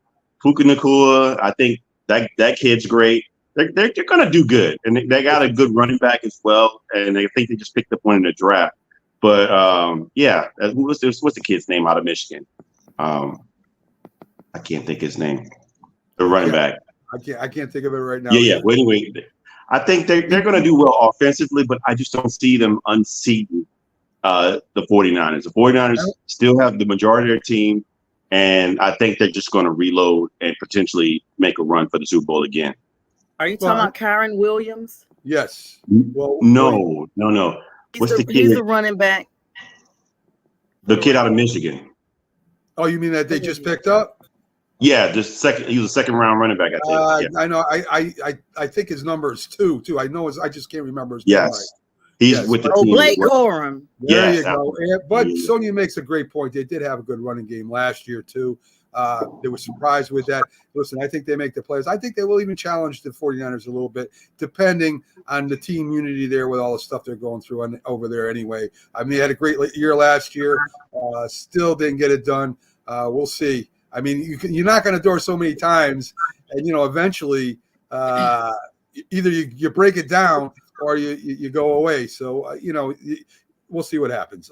Puka Nacua. I think that kid's great. They're going to do good, and they got a good running back as well. And I think they just picked up one in the draft. But what's the kid's name out of Michigan? I can't think his name. The running back. I can't think of it right now. Yeah. Wait. I think they're going to do well offensively, but I just don't see them unseating the 49ers. The 49ers still have the majority of their team, and I think they're just going to reload and potentially make a run for the Super Bowl again. Are you talking about Kyron Williams? Yes. Well, no. What's the kid? He's the running back. The kid out of Michigan. Oh, you mean that they just picked up? Yeah, he was a second round running back. I think. I know. I think his number is two. I know. I just can't remember his yes. Right. He's with the team. Blake Corum. There you go. But Sonia makes a great point. They did have a good running game last year too. They were surprised with that. Listen, I think they make the plays. I think they will even challenge the 49ers a little bit, depending on the team unity there with all the stuff they're going through over there anyway. I mean, they had a great year last year. Still didn't get it done. We'll see. I mean, you knock on the door so many times, and, eventually either you break it down or you go away. So, we'll see what happens.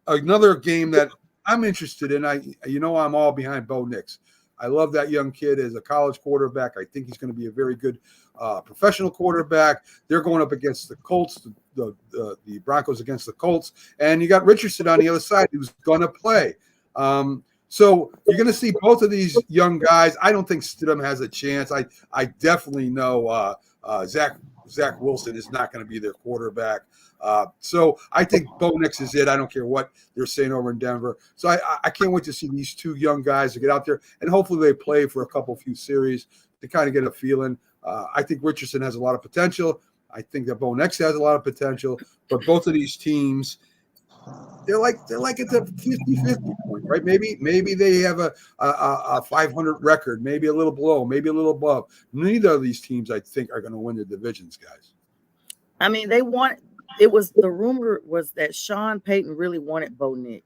Another game that I'm interested in, I'm all behind Bo Nix. I love that young kid as a college quarterback. I think he's going to be a very good professional quarterback. They're going up against the Colts, the Broncos against the Colts, and you got Richardson on the other side who's going to play. So you're going to see both of these young guys. I don't think Stidham has a chance. I definitely know Zach Wilson is not going to be their quarterback. So I think Bo Nix is it. I don't care what they're saying over in Denver. So I can't wait to see these two young guys to get out there, and hopefully they play for a few series to kind of get a feeling. I think Richardson has a lot of potential. I think that Bo Nix has a lot of potential, but both of these teams, they're like at the 50-50 point, right? Maybe they have a 500 record, maybe a little below, maybe a little above. Neither of these teams, I think, are going to win the divisions, guys. I mean, the rumor was that Sean Payton really wanted Bo Nix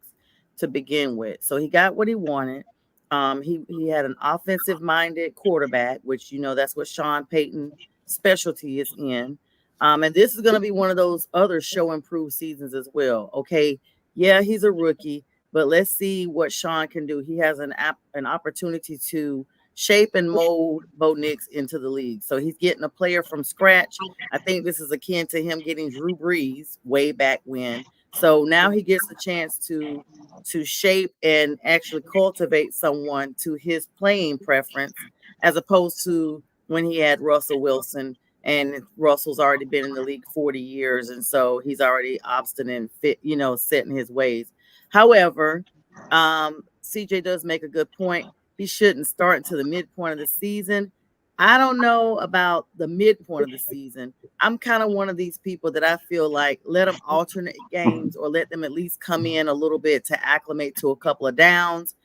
to begin with. So he got what he wanted. He had an offensive-minded quarterback, which, that's what Sean Payton's specialty is in. And this is going to be one of those other show improved seasons as well. Okay, yeah, he's a rookie, but let's see what Sean can do. He has an opportunity to shape and mold Bo Nix into the league. So he's getting a player from scratch. I think this is akin to him getting Drew Brees way back when. So now he gets a chance to shape and actually cultivate someone to his playing preference, as opposed to when he had Russell Wilson. And Russell's already been in the league 40 years, and so he's already obstinate and fit, set in his ways. However, CJ does make a good point. He shouldn't start until the midpoint of the season. I don't know about the midpoint of the season. I'm kind of one of these people that I feel like let them alternate games or let them at least come in a little bit to acclimate to a couple of downs.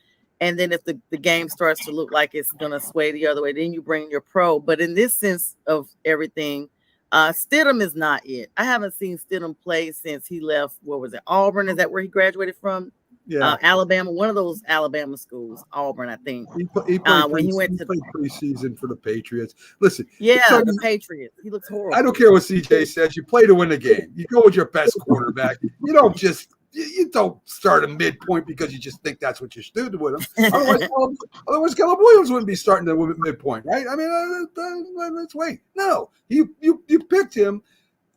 And then if the game starts to look like it's going to sway the other way, then you bring your pro. But in this sense of everything, Stidham is not it. I haven't seen Stidham play since he left, what was it, Auburn? Is that where he graduated from? Yeah, Alabama, one of those Alabama schools, Auburn, I think. he played preseason for the Patriots. Listen, yeah, the Patriots. He looks horrible. I don't care what CJ says. You play to win the game. You go with your best quarterback. You don't just you don't start a midpoint because you just think that's what you should do with him. Otherwise, Caleb Williams wouldn't be starting the midpoint, right? I mean, let's wait. No, you picked him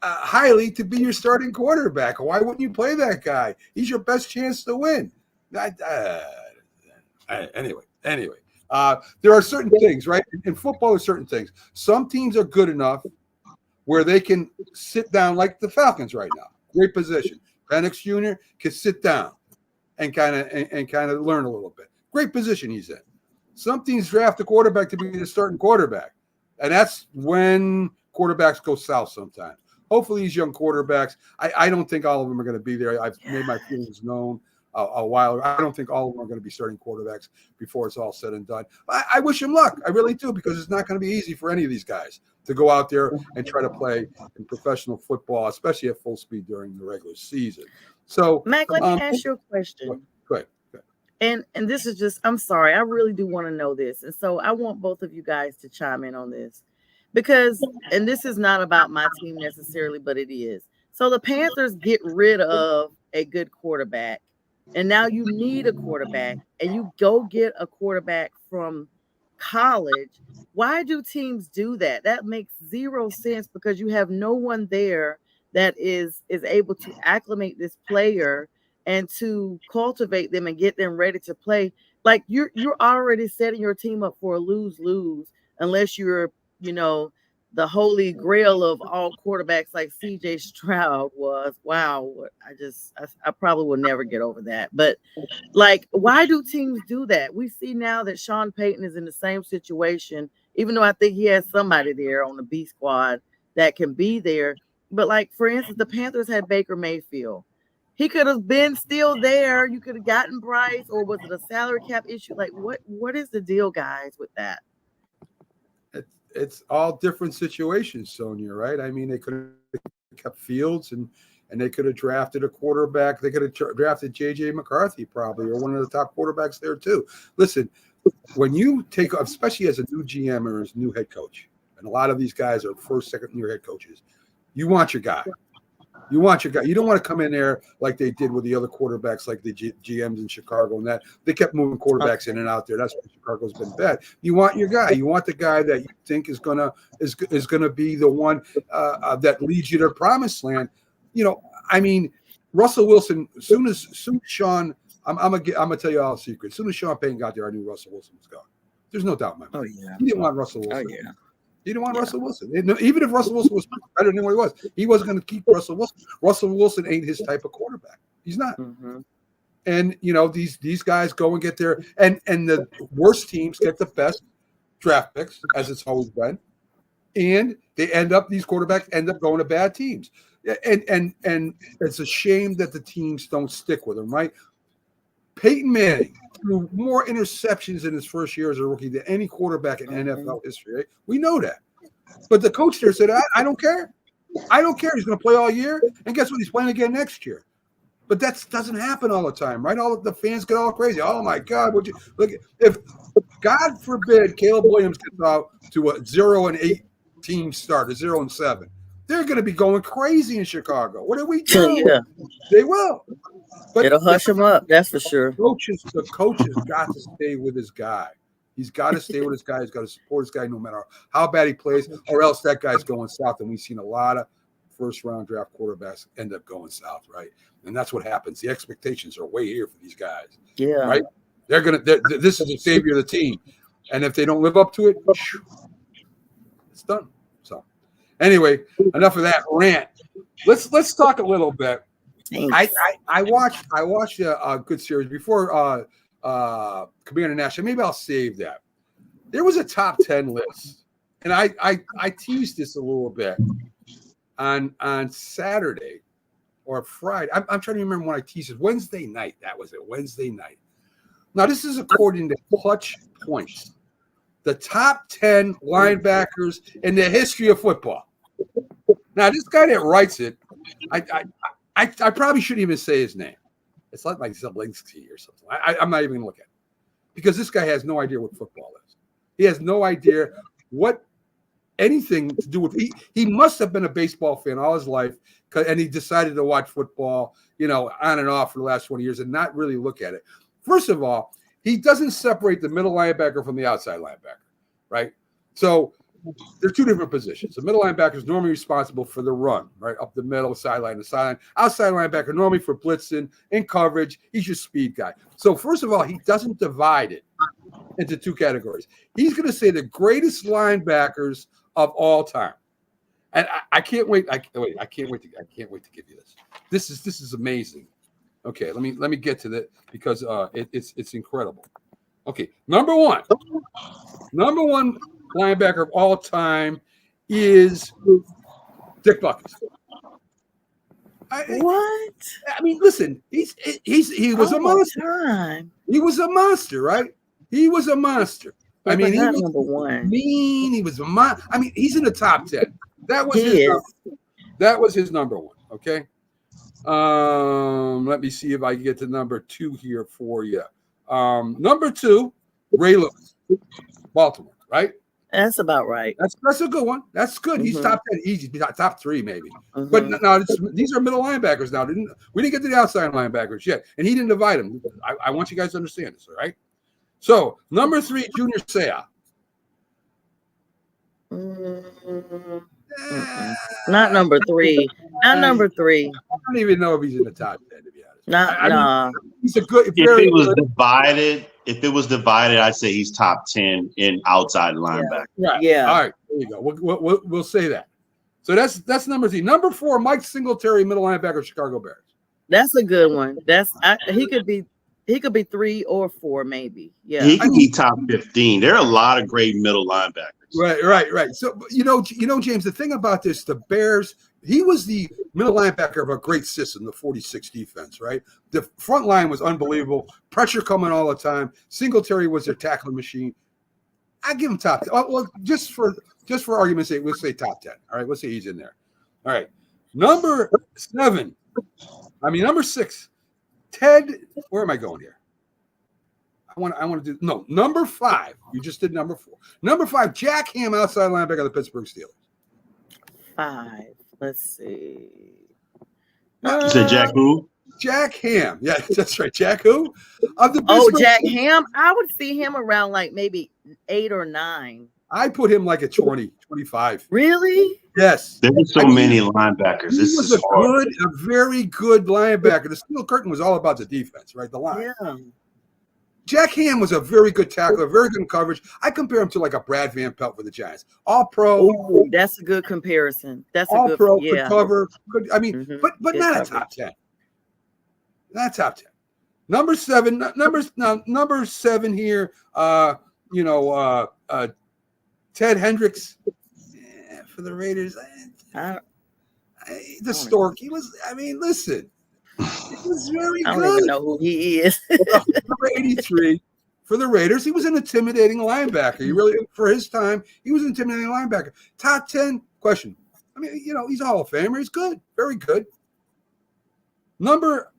highly to be your starting quarterback. Why wouldn't you play that guy? He's your best chance to win. Anyway, there are certain things, right? In football, there's certain things. Some teams are good enough where they can sit down, like the Falcons right now. Great position. Penix Jr. can sit down and kind of learn a little bit. Great position he's in. Some teams draft a quarterback to be the starting quarterback, and that's when quarterbacks go south sometimes. Hopefully, these young quarterbacks, I don't think all of them are going to be there. I've made my feelings known a while ago. I don't think all of them are going to be starting quarterbacks before it's all said and done. I wish him luck. I really do, because it's not going to be easy for any of these guys to go out there and try to play in professional football, especially at full speed during the regular season. So, Mac, let me ask you a question. Go ahead. And this is just, I'm sorry, I really do want to know this. And so I want both of you guys to chime in on this. Because, and this is not about my team necessarily, but it is. So the Panthers get rid of a good quarterback, and now you need a quarterback, and you go get a quarterback from college. Why do teams do that? That makes zero sense, because you have no one there that is able to acclimate this player and to cultivate them and get them ready to play. Like you're already setting your team up for a lose-lose unless you're, the holy grail of all quarterbacks like CJ Stroud was. Wow. I probably will never get over that. But like, why do teams do that? We see now that Sean Payton is in the same situation, even though I think he has somebody there on the B squad that can be there. But like, for instance, the Panthers had Baker Mayfield. He could have been still there. You could have gotten Bryce, or was it a salary cap issue? Like, what is the deal, guys, with that? It's all different situations, Sonia, right? I mean, they could have kept Fields and they could have drafted a quarterback. They could have drafted J.J. McCarthy probably, or one of the top quarterbacks there too. Listen, when you take, especially as a new GM or as a new head coach, and a lot of these guys are first, second year head coaches, you want your guy. You want your guy. You don't want to come in there like they did with the other quarterbacks, like the GMs in Chicago and that. They kept moving quarterbacks in and out there. That's why Chicago's been bad. You want your guy. You want the guy that you think is gonna be the one that leads you to promised land. I mean, Russell Wilson. Soon as Sean, I'm gonna tell you all a secret. As soon as Sean Payton got there, I knew Russell Wilson was gone. There's no doubt in my mind. Oh yeah. He didn't want Russell Wilson. Oh yeah. He didn't want Russell Wilson. Even if Russell Wilson was better than what he wasn't going to keep Russell Wilson. Russell Wilson ain't his type of quarterback. He's not. Mm-hmm. And these guys go and get there, and the worst teams get the best draft picks, as it's always been, and these quarterbacks end up going to bad teams, and it's a shame that the teams don't stick with them, right? Peyton Manning threw more interceptions in his first year as a rookie than any quarterback in NFL history. Right? We know that. But the coach there said, I don't care. I don't care. He's going to play all year. And guess what? He's playing again next year. But that doesn't happen all the time, right? All of the fans get all crazy. Oh, my God. Would you look? If, God forbid, Caleb Williams gets out to a 0-8 team start, a 0-7, they're going to be going crazy in Chicago. What do we do? Yeah. They will. But it'll hush him up, that's for sure. The coach has got to stay with his guy. He's got to stay with his guy. He's got to support his guy no matter how bad he plays, or else that guy's going south. And we've seen a lot of first-round draft quarterbacks end up going south, right? And that's what happens. The expectations are way here for these guys. Yeah. Right? This is the savior of the team. And if they don't live up to it, it's done. So anyway, enough of that rant. Let's talk a little bit. I watched a good series before Commander National. Maybe I'll save that. There was a top 10 list and I teased this a little bit on Saturday or Friday. I'm trying to remember when I teased it. Wednesday night. That was it. Wednesday night. Now, this is according to Clutch Points, the top 10 linebackers in the history of football. Now, this guy that writes it, I probably shouldn't even say his name. It's like Zelinsky or something. I'm not even going to look at it because this guy has no idea what football is. He has no idea what anything to do with. He must have been a baseball fan all his life, and he decided to watch football, on and off for the last 20 years and not really look at it. First of all, he doesn't separate the middle linebacker from the outside linebacker, right? So they're two different positions. The middle linebacker is normally responsible for the run, right, up the middle, sideline to sideline. Outside linebacker normally for blitzing and coverage. He's your speed guy. So first of all, he doesn't divide it into two categories. He's going to say the greatest linebackers of all time, and I can't wait. I can't wait to give you this. This is amazing. Okay, let me get to that because it's incredible. Okay, number one linebacker of all time is Dick Butkus. What? I mean, listen, he was a monster. Time. He was a monster, right? He was a monster. I mean, he was number one. mean. He was he's in the top 10. That was his number one. Okay. Let me see if I can get to number 2 here for you. Number 2, Ray Lewis, Baltimore, right? That's about right. That's a good one. That's good. He's top 10, easy, top 3 maybe. Mm-hmm. But now these are middle linebackers. Now we didn't get to the outside linebackers yet, and he didn't divide them. I want you guys to understand this, all right? So number 3, Junior Seau. Not number 3. Not number 3. I don't even know if he's in the top 10, to be honest. No. He's a good. If it was divided, I'd say he's top 10 in outside linebacker. Yeah. All right. There you go. We'll say that. So that's number 3. Number 4, Mike Singletary, middle linebacker, Chicago Bears. That's a good one. He could be 3 or 4, maybe. Yeah. He could be top 15. There are a lot of great middle linebackers. Right. So James, the thing about this, the Bears, he was the middle linebacker of a great system, the 46 defense, right? The front line was unbelievable. Pressure coming all the time. Singletary was their tackling machine. I give him top 10. Well, just for argument's sake, we'll say top 10. All right, let's say he's in there. All right. Number 6. Ted, where am I going here? I want to do number 5. You just did number 4. Number 5, Jack Ham, outside linebacker of the Pittsburgh Steelers. 5. Let's see. You said Jack who? Jack Ham. Yeah, that's right. Jack who? Jack Ham. I would see him around like maybe 8 or 9. I put him like a 20, 25. Really? Yes. There were so many linebackers. He was a very good linebacker. The steel curtain was all about the defense, right? The line. Yeah. Jack Ham was a very good tackler, very good in coverage. I compare him to like a Brad Van Pelt for the Giants. All pro. Ooh, that's a good comparison. That's all a good pro. yeah. Could cover. But Good not coverage. a top 10. Not top 10. Number 7. Number 7 here. Ted Hendricks for the Raiders. The Stork. He was. I mean, listen. He was very good. I don't even know who he is. Number 83 for the Raiders. He was an intimidating linebacker. He really, for his time, he was an intimidating linebacker. Top 10 question. I mean, he's a Hall of Famer. He's good. Very good. Number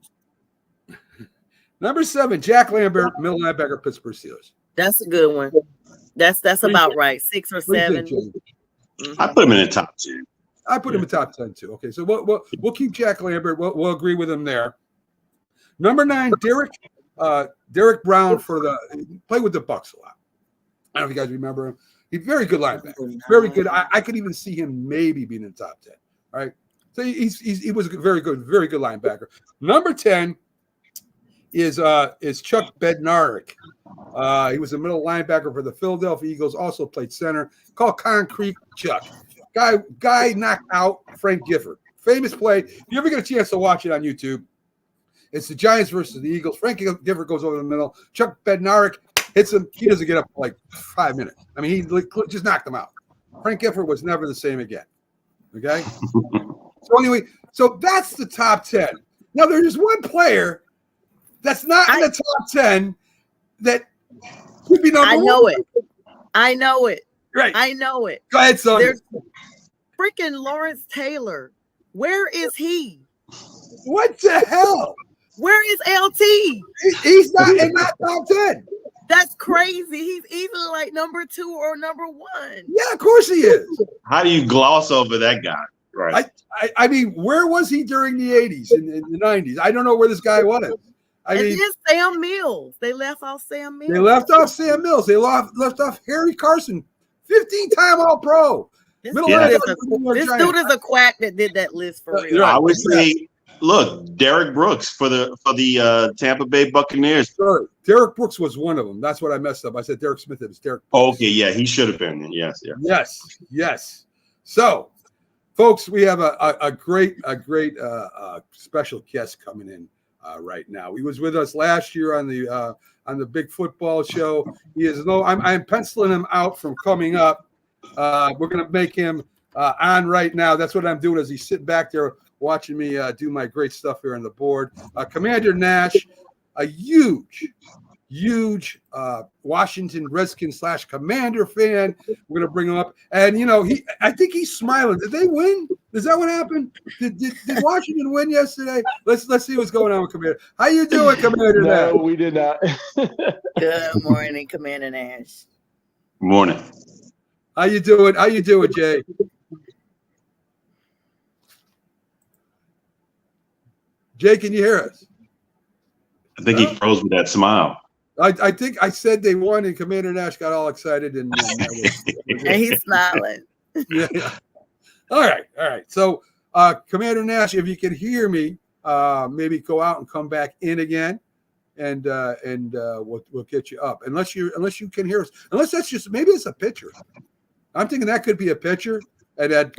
7, Jack Lambert, middle linebacker, Pittsburgh Steelers. That's a good one. That's about right. 6 or 7. I put him in the top 10. I put him in top 10 too. Okay, so we'll keep Jack Lambert. We'll agree with him there. Number 9, Derek Brown played with the Bucs a lot. I don't know if you guys remember him. He's very good linebacker. Very good. I could even see him maybe being in the top 10. All right. So he was a very good linebacker. Number 10 is Chuck Bednarik. He was a middle linebacker for the Philadelphia Eagles. Also played center. Called Concrete Chuck. Guy knocked out Frank Gifford. Famous play. If you ever get a chance to watch it on YouTube, it's the Giants versus the Eagles. Frank Gifford goes over the middle. Chuck Bednarik hits him. He doesn't get up for like 5 minutes. I mean, he just knocked him out. Frank Gifford was never the same again. Okay. So anyway, so that's the top 10. Now there's one player that's not in the top 10 that could be number one. I know it. Right. I know it. Go ahead, Sonya. There's freaking Lawrence Taylor. Where is he? What the hell? Where is LT? He's not in that top 10. That's crazy. He's either like number 2 or number 1. Yeah, of course he is. How do you gloss over that guy? Right. I mean, where was he during the 80s and the 90s? I don't know where this guy was. I mean, then Sam Mills. They left off Sam Mills. They left off Sam Mills. They left off Harry Carson, 15-time All-Pro. This dude is a quack that did that list for real. I would say, look, Derek Brooks for the Tampa Bay Buccaneers. Sorry, Derek Brooks was one of them. That's what I messed up. I said Derek Smith. It was Derek Brooks. Okay, yeah, he should have been. Yes. So, folks, we have a great special guest coming in right now. He was with us last year on the Big Football Show. He is I'm penciling him out from coming up. We're going to make him on right now. That's what I'm doing as he's sitting back there watching me do my great stuff here on the board. Commander Nash, a huge Washington Redskins / Commander fan. We're going to bring him up. And, I think he's smiling. Did they win? Is that what happened? Did Washington win yesterday? Let's see what's going on with Commander. How you doing, Commander Nash? No, we did not. Good morning, Commander Nash. Morning. How you doing? Jay? Jay, can you hear us? I think he froze with that smile. I think I said they won, and Commander Nash got all excited, and he's smiling. Yeah. All right. So, Commander Nash, if you can hear me, maybe go out and come back in again, and we'll get you up. Unless you can hear us, unless that's just maybe it's a picture. I'm thinking that could be a picture, and that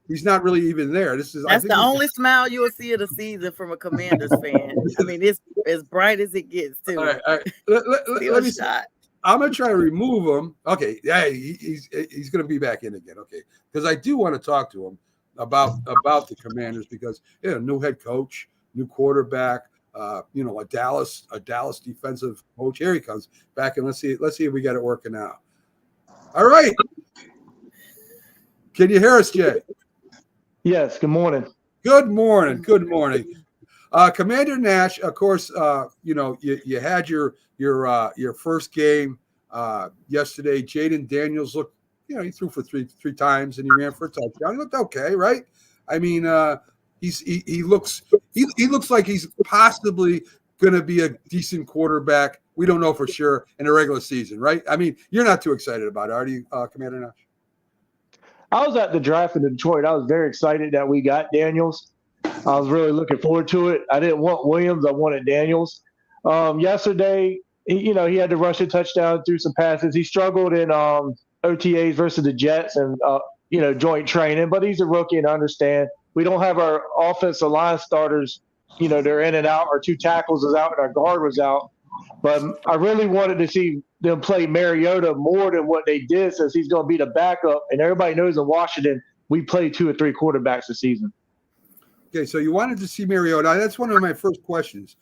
he's not really even there. That's the only smile you will see of the season from a Commanders fan. I mean, it's as bright as it gets too. All right. Let me shot. I'm gonna try to remove him. Okay, yeah, he's gonna be back in again. Okay, because I do want to talk to him about the Commanders because new head coach, new quarterback. A Dallas defensive coach. Here he comes back, and let's see if we got it working out. All right. Can you hear us, Jay? Yes. Good morning. Good morning. Commander Nash, of course, you had your first game yesterday. Jaden Daniels looked, he threw for three times and he ran for a touchdown. He looked okay, right? I mean, he looks like he's possibly going to be a decent quarterback. We don't know for sure in the regular season, right? I mean, you're not too excited about it, are you, Commander Nash? I was at the draft in Detroit. I was very excited that we got Daniels. I was really looking forward to it. I didn't want Williams. I wanted Daniels. Yesterday, he had to rush a touchdown through some passes. He struggled in OTAs versus the Jets and, joint training, but he's a rookie, and I understand. We don't have our offensive line starters. They're in and out. Our 2 tackles is out and our guard was out. But I really wanted to see them play Mariota more than what they did since he's going to be the backup. And everybody knows in Washington, we play 2 or 3 quarterbacks a season. Okay, so you wanted to see Mariota. That's one of my first questions.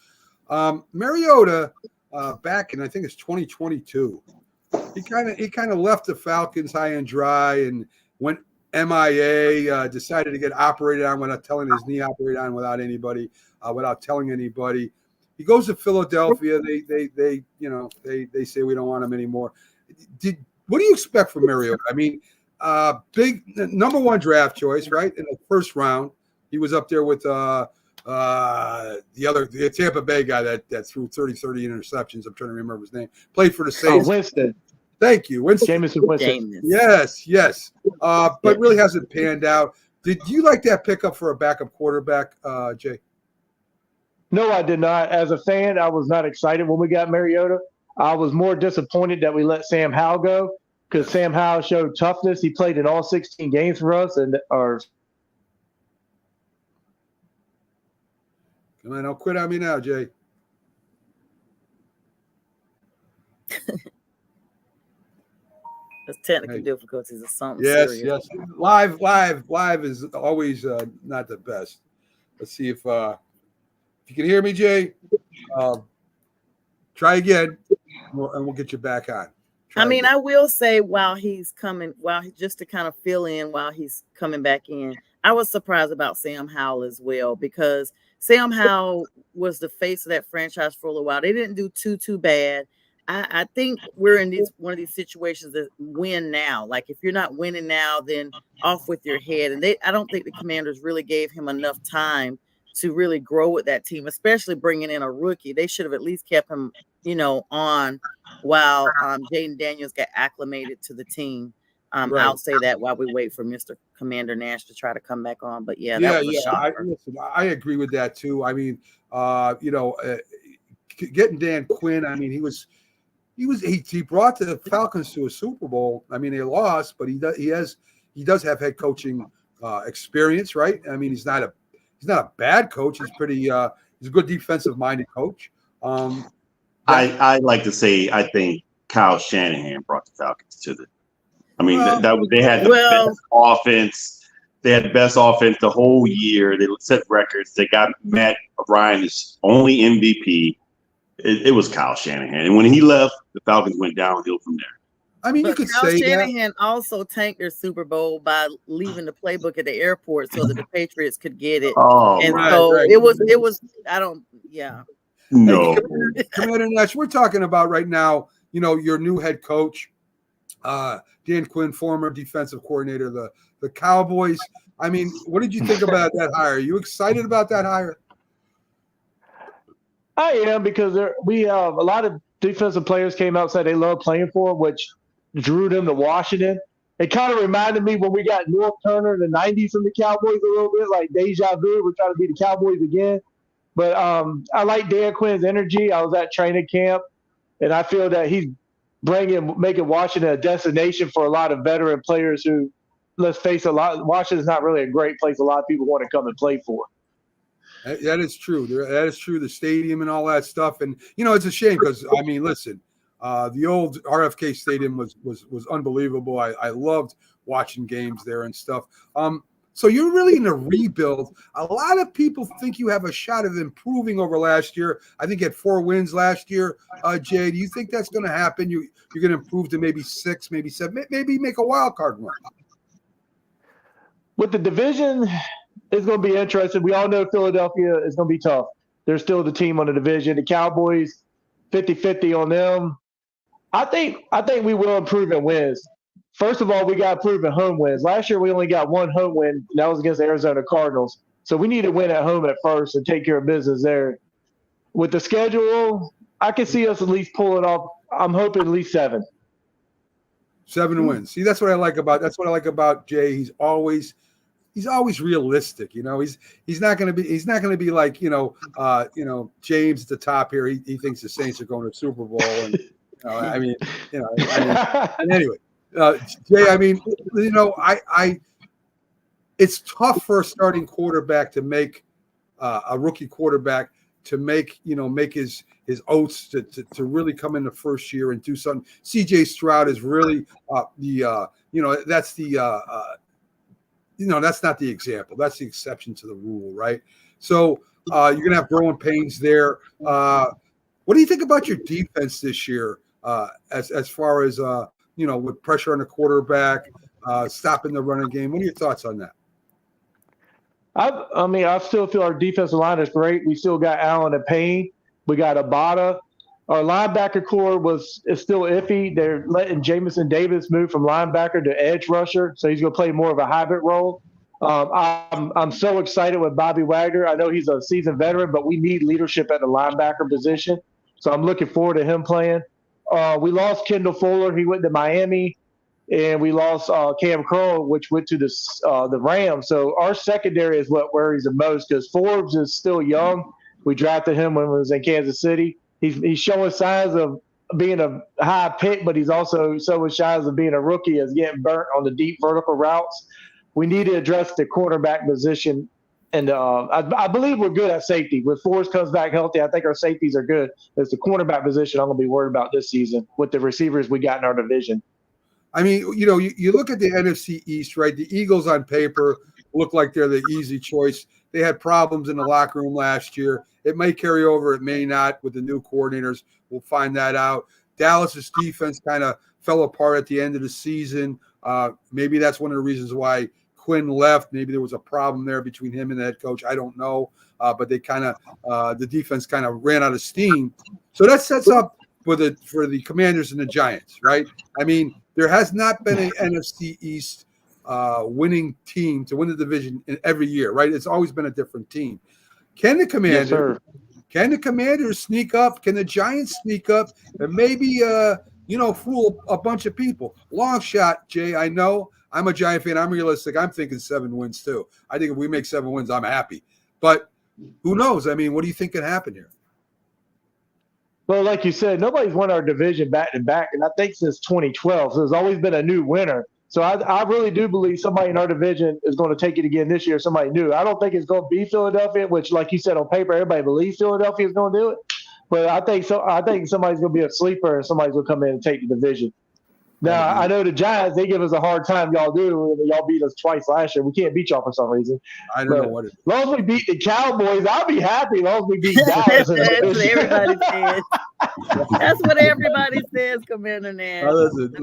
Mariota, back in, I think it's 2022, he kind of left the Falcons high and dry and went MIA, decided to get operated on without telling his knee operated on without telling anybody. He goes to Philadelphia. They say we don't want him anymore. What do you expect from Mariota? I mean, big number 1 draft choice, right? In the first round, he was up there with the Tampa Bay guy that threw 30 interceptions. I'm trying to remember his name. Played for the Saints. Winston. Thank you, Winston. Jameson Winston. Yes. But really hasn't panned out. Did you like that pickup for a backup quarterback, Jay? No, I did not. As a fan, I was not excited when we got Mariota. I was more disappointed that we let Sam Howell go because Sam Howell showed toughness. He played in all 16 games for us. Come on, don't quit on me now, Jay. Those technical Hey. difficulties are something Yes, serious. yes. Live is always not the best. Let's see if you can hear me, Jay. Try again, and we'll get you back on. Try I mean, again. I will say just to kind of fill in while he's coming back in, I was surprised about Sam Howell as well, because Sam Howell was the face of that franchise for a little while. They didn't do too bad. I think we're in one of these situations that win now. Like, if you're not winning now, then off with your head. And I don't think the Commanders really gave him enough time to really grow with that team, especially bringing in a rookie. They should have at least kept him, on while Jaden Daniels got acclimated to the team. Right. I'll say that while we wait for Mr. Commander Nash to try to come back on. But that was a shocker. I agree with that too. I mean, getting Dan Quinn. I mean, he brought the Falcons to a Super Bowl. I mean, they lost, but he does have head coaching experience, right? I mean, he's not a bad coach. He's he's a good defensive minded coach. I like to say I think Kyle Shanahan brought the Falcons to the. I mean, they had the best offense. They had the best offense the whole year. They set records. They got Matt Ryan, his only MVP. It was Kyle Shanahan, and when he left, the Falcons went downhill from there. I mean, you could say Shanahan also tanked their Super Bowl by leaving the playbook at the airport so that the Patriots could get it. It was. I don't. Yeah. No. Commander Nash, we're talking about right now. Your new head coach, Dan Quinn, former defensive coordinator of the Cowboys. I mean, what did you think about that hire? Are you excited about that hire? I am, because we have a lot of defensive players came out and said they love playing for him, which drew them to Washington. It kind of reminded me when we got North Turner in the 90s from the Cowboys a little bit, like deja vu. We're trying to be the Cowboys again. But I like Dan Quinn's energy. I was at training camp, and I feel that he's making Washington a destination for a lot of veteran players who, let's face it, Washington's not really a great place a lot of people want to come and play for. That is true. That is true. The stadium and all that stuff, and it's a shame because I mean, listen, the old RFK Stadium was unbelievable. I loved watching games there and stuff. So you're really in a rebuild. A lot of people think you have a shot of improving over last year. I think you had 4 wins last year. Jay, do you think that's going to happen? You're going to improve to maybe 6, maybe 7, maybe make a wild card run? With the division, it's going to be interesting. We all know Philadelphia is going to be tough. They're still the team on the division. The Cowboys, 50-50 on them. I think we will improve in wins. First of all, we got to improve in home wins. Last year, we only got 1 home win, and that was against the Arizona Cardinals. So we need to win at home at first and take care of business there. With the schedule, I can see us at least pull it off. I'm hoping at least 7. 7 wins. See, that's what I like about Jay. He's always realistic. He's not going to be like James at the top here. He thinks the Saints are going to the Super Bowl, and and anyway. Jay, I mean, it's tough for a starting quarterback to make a rookie quarterback to make his oats to really come in the first year and do something. CJ Stroud is really that's not the example. That's the exception to the rule, right? So you're gonna have growing pains there. What do you think about your defense this year? As far as with pressure on the quarterback, stopping the running game. What are your thoughts on that? I still feel our defensive line is great. We still got Allen and Payne. We got Abada. Our linebacker core is still iffy. They're letting Jamison Davis move from linebacker to edge rusher, so he's going to play more of a hybrid role. I'm so excited with Bobby Wagner. I know he's a seasoned veteran, but we need leadership at the linebacker position, so I'm looking forward to him playing. We lost Kendall Fuller. He went to Miami, and we lost Cam Curl, which went to the Rams. So our secondary is what worries the most because Forbes is still young. We drafted him when he was in Kansas City. He's showing signs of being a high pick, but he's also showing signs of being a rookie as getting burnt on the deep vertical routes. We need to address the quarterback position. And I believe we're good at safety. When Forbes comes back healthy, I think our safeties are good. It's the cornerback position I'm going to be worried about this season with the receivers we got in our division. I mean, you look at the NFC East, right? The Eagles on paper look like they're the easy choice. They had problems in the locker room last year. It may carry over. It may not with the new coordinators. We'll find that out. Dallas's defense kind of fell apart at the end of the season. Maybe that's one of the reasons why Quinn left. Maybe there was a problem there between him and the head coach. I don't know. But they the defense kind of ran out of steam. So that sets up for the Commanders and the Giants, right? I mean, there has not been an NFC East winning team to win the division in every year, right? It's always been a different team. Can the Commanders sneak up? Can the Giants sneak up and maybe fool a bunch of people? Long shot, Jay. I know I'm a Giant fan. I'm realistic. I'm thinking 7 wins too. I think if we make 7 wins, I'm happy. But who knows? I mean, what do you think can happen here? Well, like you said, nobody's won our division back to back, and I think since 2012. So there's always been a new winner. So I really do believe somebody in our division is going to take it again this year, somebody new. I don't think it's going to be Philadelphia, which, like you said, on paper, everybody believes Philadelphia is going to do it. But I think somebody's going to be a sleeper and somebody's going to come in and take the division. Now, I know the Giants, they give us a hard time. Y'all do. Y'all beat us twice last year. We can't beat y'all for some reason. I don't know what it is. As long as we beat the Cowboys, I'll be happy. As long as we beat Dallas. That's what everybody says. That's what everybody says, Commander Nash. Listen,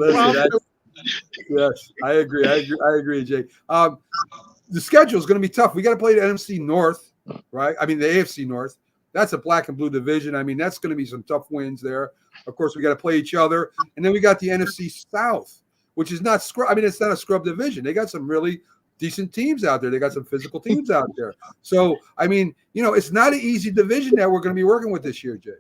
yes, I agree, Jay. The schedule is going to be tough. We got to play the NFC North, right? I mean, the AFC North. That's a black and blue division. I mean, that's going to be some tough wins there. Of course, we got to play each other. And then we got the NFC South, which is not scrub. I mean, it's not a scrub division. They got some really decent teams out there. They got some physical teams out there. So, I mean, it's not an easy division that we're going to be working with this year, Jay.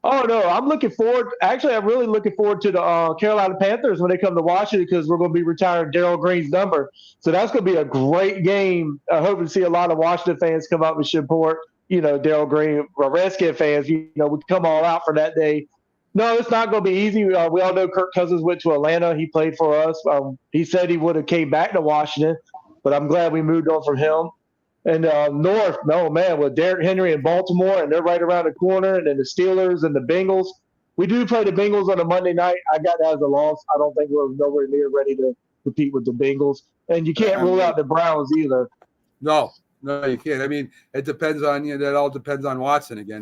Oh, no, I'm looking forward. Actually, I'm really looking forward to the Carolina Panthers when they come to Washington because we're going to be retiring Darryl Green's number. So that's going to be a great game. I hope to see a lot of Washington fans come out and support, Darryl Green. Redskin fans, we come all out for that day. No, it's not going to be easy. We all know Kirk Cousins went to Atlanta. He played for us. He said he would have came back to Washington, but I'm glad we moved on from him. And North, no, man, with Derrick Henry in Baltimore, and they're right around the corner, and then the Steelers and the Bengals. We do play the Bengals on a Monday night. I got that as a loss. I don't think we're nowhere near ready to compete with the Bengals. And you can't rule out the Browns either. No, you can't. I mean, it depends on that all depends on Watson again,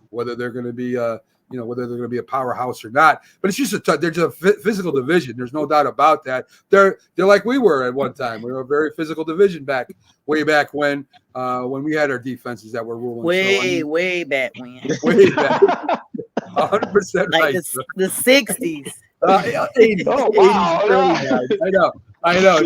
whether they're going to be whether they're going to be a powerhouse or not. But it's just they're just a physical division. There's no doubt about that. They're like we were at one time. We were a very physical division way back when we had our defenses that were ruling. Way back when. Way back. 100% like right. The 60s. 80s. Oh, wow. I know.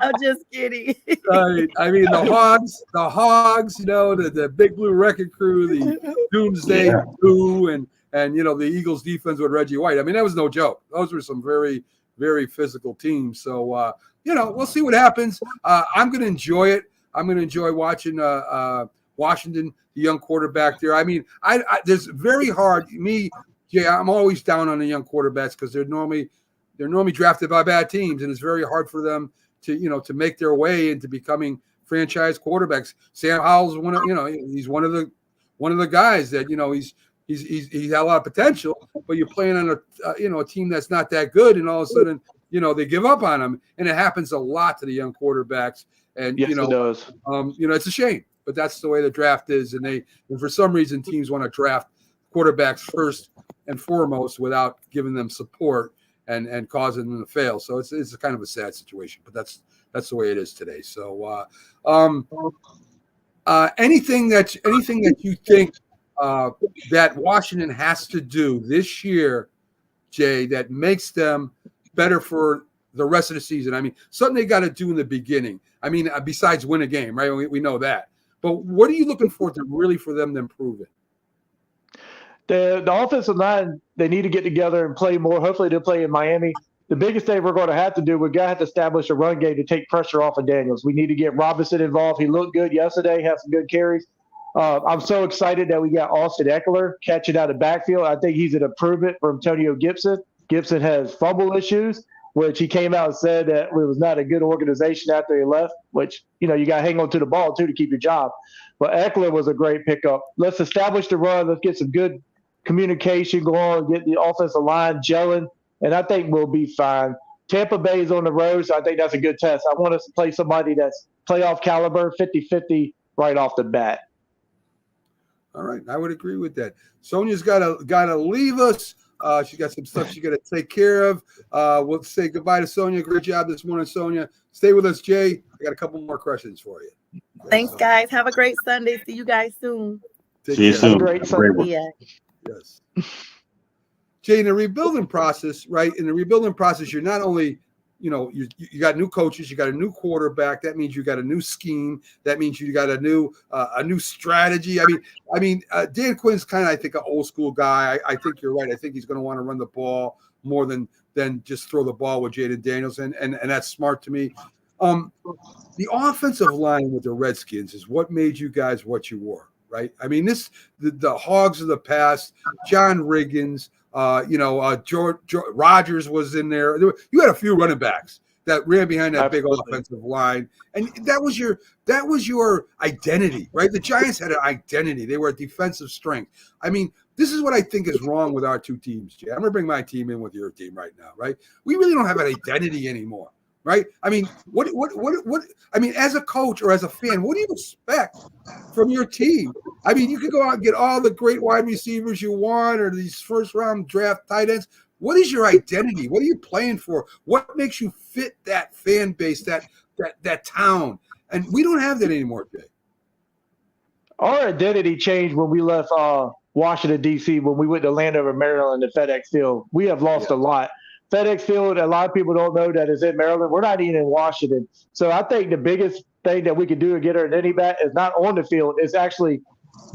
I'm just kidding. I mean, the Hogs, the Big Blue Wrecking Crew, the Doomsday Crew, and the Eagles defense with Reggie White. I mean, that was no joke. Those were some very, very physical teams. So, we'll see what happens. I'm going to enjoy it. I'm going to enjoy watching Washington, the young quarterback there. I mean, there's very hard. Jay, I'm always down on the young quarterbacks because they're normally drafted by bad teams, and it's very hard for them to make their way into becoming franchise quarterbacks. Sam Howell's he's one of the guys that he's had a lot of potential, but you're playing on a team that's not that good, and all of a sudden they give up on him, and it happens a lot to the young quarterbacks. And yes, it does. It's a shame, but that's the way the draft is, and for some reason teams want to draft quarterbacks first and foremost without giving them support and causing them to fail. So it's kind of a sad situation, but that's the way it is today. So anything that you think that Washington has to do this year, Jay, that makes them better for the rest of the season? I mean, something they got to do in the beginning. I mean, besides win a game, right? We know that. But what are you looking for for them to improve it? The offensive line, they need to get together and play more. Hopefully they'll play in Miami. The biggest thing we're going to have to do, we're going to have to establish a run game to take pressure off of Daniels. We need to get Robinson involved. He looked good yesterday, had some good carries. I'm so excited that we got Austin Eckler catching out of backfield. I think he's an improvement from Antonio Gibson. Gibson has fumble issues, which he came out and said that it was not a good organization after he left, which, you got to hang on to the ball, too, to keep your job. But Eckler was a great pickup. Let's establish the run. Let's get some good communication going, get the offensive line gelling. and I think we'll be fine. Tampa Bay is on the road, so I think that's a good test. I want us to play somebody that's playoff caliber, 50-50 right off the bat. All right, I would agree with that. Sonia's gotta leave us. She got some stuff she got to take care of. We'll say goodbye to Sonia. Great job this morning, Sonia. Stay with us, Jay. I got a couple more questions for you. Thanks, guys. Have a great Sunday. See you guys soon. See you soon. Great Sunday. Yeah. Yes. Jay, in the rebuilding process, right? In the rebuilding process, you're not only, you got new coaches, you got a new quarterback. That means you got a new scheme. That means you got a new strategy. I mean, Dan Quinn's kind of, I think, an old school guy. I think you're right. I think he's going to want to run the ball more than just throw the ball with Jaden Daniels, and that's smart to me. The offensive line with the Redskins is what made you guys what you were, right? I mean, the Hogs of the past, John Riggins. George Rogers was in there. You had a few running backs that ran behind that big offensive line, and that was your identity, right? The Giants had an identity; they were a defensive strength. I mean, this is what I think is wrong with our two teams, Jay. I'm going to bring my team in with your team right now, right? We really don't have an identity anymore, right? I mean, what? I mean, as a coach or as a fan, what do you expect from your team? I mean, you could go out and get all the great wide receivers you want, or these first-round draft tight ends. What is your identity? What are you playing for? What makes you fit that fan base, that town? And we don't have that anymore, Jay. Our identity changed when we left Washington, D.C., when we went to Landover, Maryland, to FedEx Field. We have lost a lot. FedEx Field, a lot of people don't know that is in Maryland. We're not even in Washington. So I think the biggest thing that we can do to get our identity back is not on the field. It's actually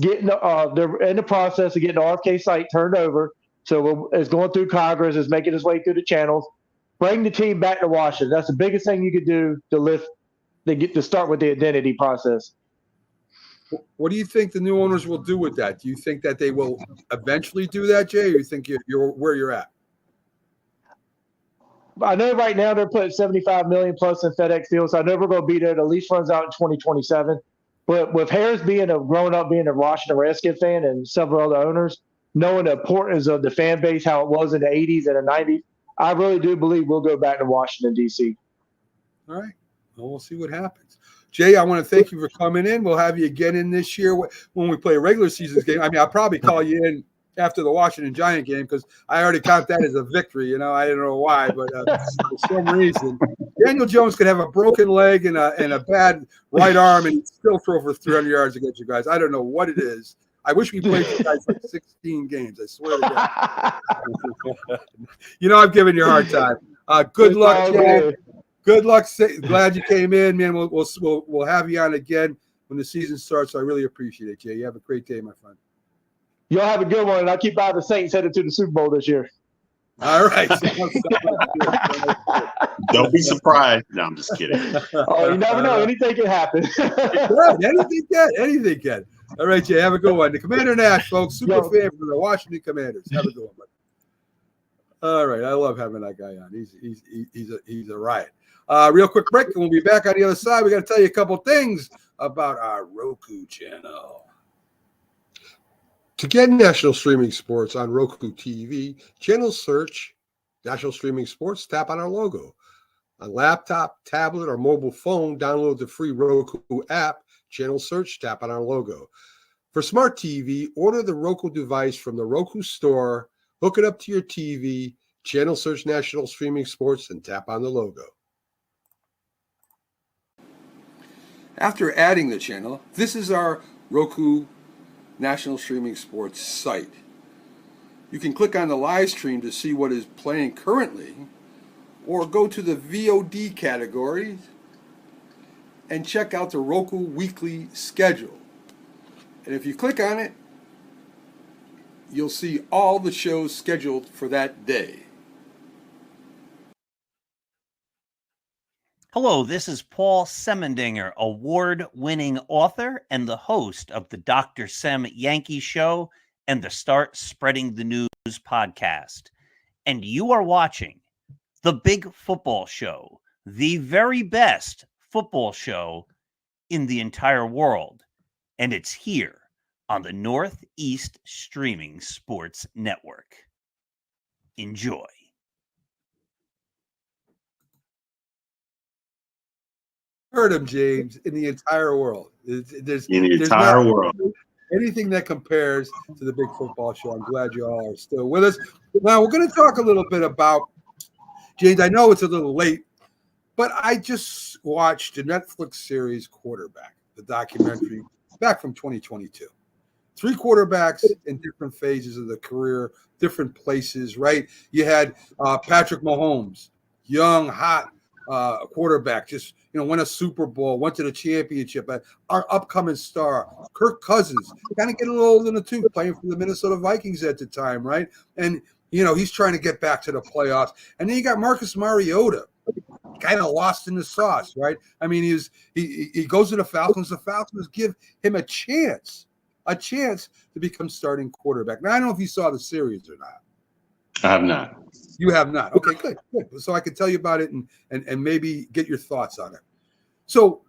getting they're in the process of getting the RFK site turned over. So it's going through Congress, it's making its way through the channels. Bring the team back to Washington. That's the biggest thing you could do to start with the identity process. What do you think the new owners will do with that? Do you think that they will eventually do that, Jay, or you think you're where you're at? I know right now they're putting $75 million plus in FedEx Field, so I know we're going to be there. The lease runs out in 2027. But with Harris being a Washington Redskins fan and several other owners, knowing the importance of the fan base, how it was in the 80s and the 90s, I really do believe we'll go back to Washington, D.C. All right. Well, we'll see what happens. Jay, I want to thank you for coming in. We'll have you again in this year when we play a regular season game. I mean, I'll probably call you in after the Washington Giant game because I already count that as a victory. I don't know why, but for some reason, Daniel Jones could have a broken leg and a bad right arm and still throw for 300 yards against you guys. I don't know what it is. I wish we played you guys like 16 games. I swear to God. I'm giving you a hard time. Good luck, Jay. Good luck. Glad you came in, man. We'll have you on again when the season starts. So I really appreciate it, Jay. You have a great day, my friend. Y'all have a good one, and I'll keep out the Saints headed to the Super Bowl this year. All right. Don't be surprised. No, I'm just kidding. Oh, you never know. Anything can happen. Anything can. All right, Jay. Have a good one. The Commander Nash, folks, super fan for the Washington Commanders. Have a good one, buddy. All right. I love having that guy on. He's a riot. Real quick break, and we'll be back on the other side. We got to tell you a couple things about our Roku channel. To get National Streaming Sports on Roku TV, channel search National Streaming Sports, tap on our logo. On laptop, tablet, or mobile phone, download the free Roku app, channel search, tap on our logo. For smart TV, order the Roku device from the Roku store, hook it up to your TV, channel search National Streaming Sports, and tap on the logo. After adding the channel, this is our Roku National Streaming Sports site. You can click on the live stream to see what is playing currently, or go to the VOD category and check out the Roku weekly schedule. And if you click on it, you'll see all the shows scheduled for that day. Hello, this is Paul Semendinger, award-winning author and the host of the Dr. Sem Yankee Show and the Start Spreading the News podcast. And you are watching The Big Football Show, the very best football show in the entire world. And it's here on the Northeast Streaming Sports Network. Enjoy. heard him, James, in the entire world. There's entire not world. anything that compares to the Big Football Show. I'm glad you all are still with us. Now, we're going to talk a little bit about, James, I know it's a little late, but I just watched the Netflix series Quarterback, the documentary back from 2022. 3 quarterbacks in different phases of the career, different places, right? You had Patrick Mahomes, young, hot quarterback, just won a Super Bowl, went to the championship. Our upcoming star, Kirk Cousins, kind of getting a little old in the tooth, playing for the Minnesota Vikings at the time, right? And he's trying to get back to the playoffs. And then you got Marcus Mariota, kind of lost in the sauce, right? I mean, he goes to the Falcons. The Falcons give him a chance to become starting quarterback. Now, I don't know if you saw the series or not. I have not. You have not. Okay, good. So I can tell you about it and maybe get your thoughts on it. So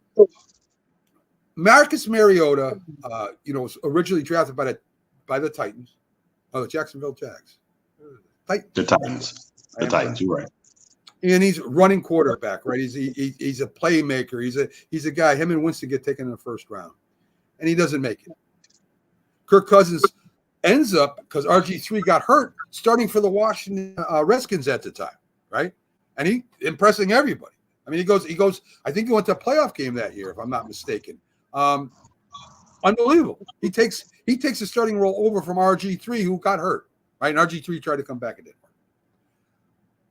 Marcus Mariota, was originally drafted by the Titans. Oh, the Jacksonville Jags. The Titans. The Titans, you're right. And he's running quarterback, right? He's a playmaker. He's a guy. Him and Winston get taken in the first round, and he doesn't make it. Kirk Cousins ends up, because RG3 got hurt, starting for the Washington Redskins at the time, right? And he impressing everybody. I mean, he goes. I think he went to a playoff game that year, if I'm not mistaken. Unbelievable. He takes the starting role over from RG3, who got hurt, right? And RG3 tried to come back and didn't work.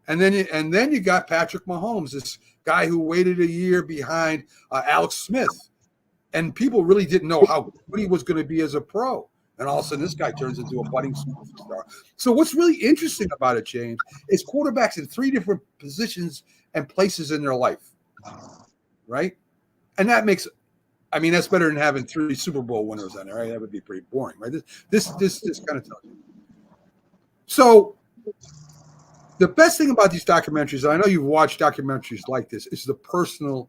And then you got Patrick Mahomes, this guy who waited a year behind Alex Smith, and people really didn't know how good he was going to be as a pro. And all of a sudden, this guy turns into a budding superstar. So what's really interesting about it, James, is quarterbacks in 3 different positions and places in their life, right? And that makes, that's better than having 3 Super Bowl winners on there, right? That would be pretty boring, right? This kind of tells you. So the best thing about these documentaries, and I know you've watched documentaries like this, is the personal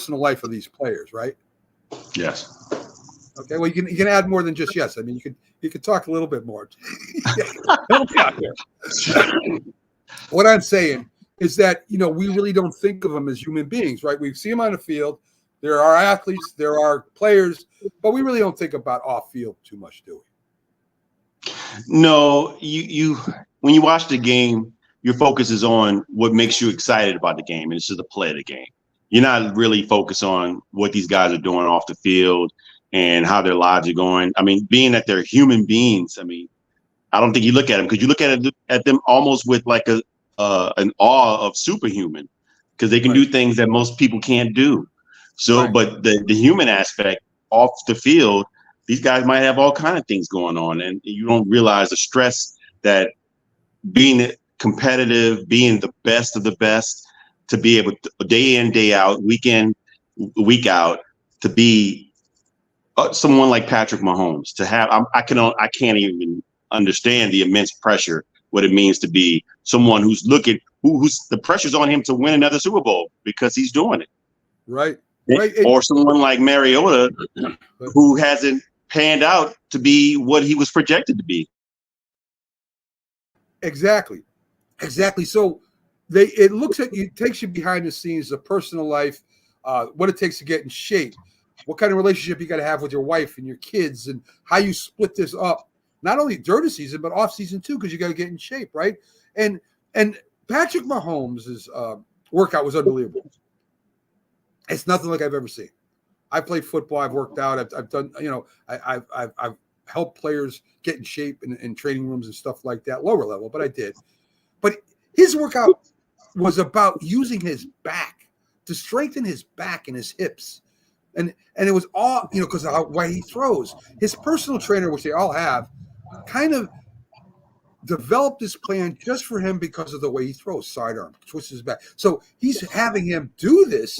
life of these players, right? Yes. Okay, well, you can add more than just yes. I mean, you could talk a little bit more. Help me out here. What I'm saying is that we really don't think of them as human beings, right? We see them on the field. There are athletes, there are players, but we really don't think about off field too much, do we? No, you when you watch the game, your focus is on what makes you excited about the game, and it's just the play of the game. You're not really focused on what these guys are doing off the field and how their lives are going. I mean, being that they're human beings, I don't think you look at them, because you look at them almost with like an awe of superhuman, because they can do things that most people can't do. So, but the human aspect off the field, these guys might have all kinds of things going on, and you don't realize the stress that being competitive, being the best of the best, to be able to day in, day out, week in, week out, to be someone like Patrick Mahomes, to have, I can't even understand the immense pressure, what it means to be someone who's who's the pressure's on him to win another Super Bowl because he's doing it. Right. Or someone like Mariota, who hasn't panned out to be what he was projected to be. Exactly. So it looks at you, takes you behind the scenes, the personal life, what it takes to get in shape, what kind of relationship you got to have with your wife and your kids, and how you split this up, not only during the season, but off season too, because you got to get in shape, right? And Patrick Mahomes' workout was unbelievable. It's nothing like I've ever seen. I played football. I've worked out. I've done, I've helped players get in shape in training rooms and stuff like that, lower level, but I did. But his workout was about using his back to strengthen his back and his hips. And it was all, because of how way he throws. His personal trainer, which they all have, kind of developed this plan just for him because of the way he throws, sidearm, twists his back. So he's having him do this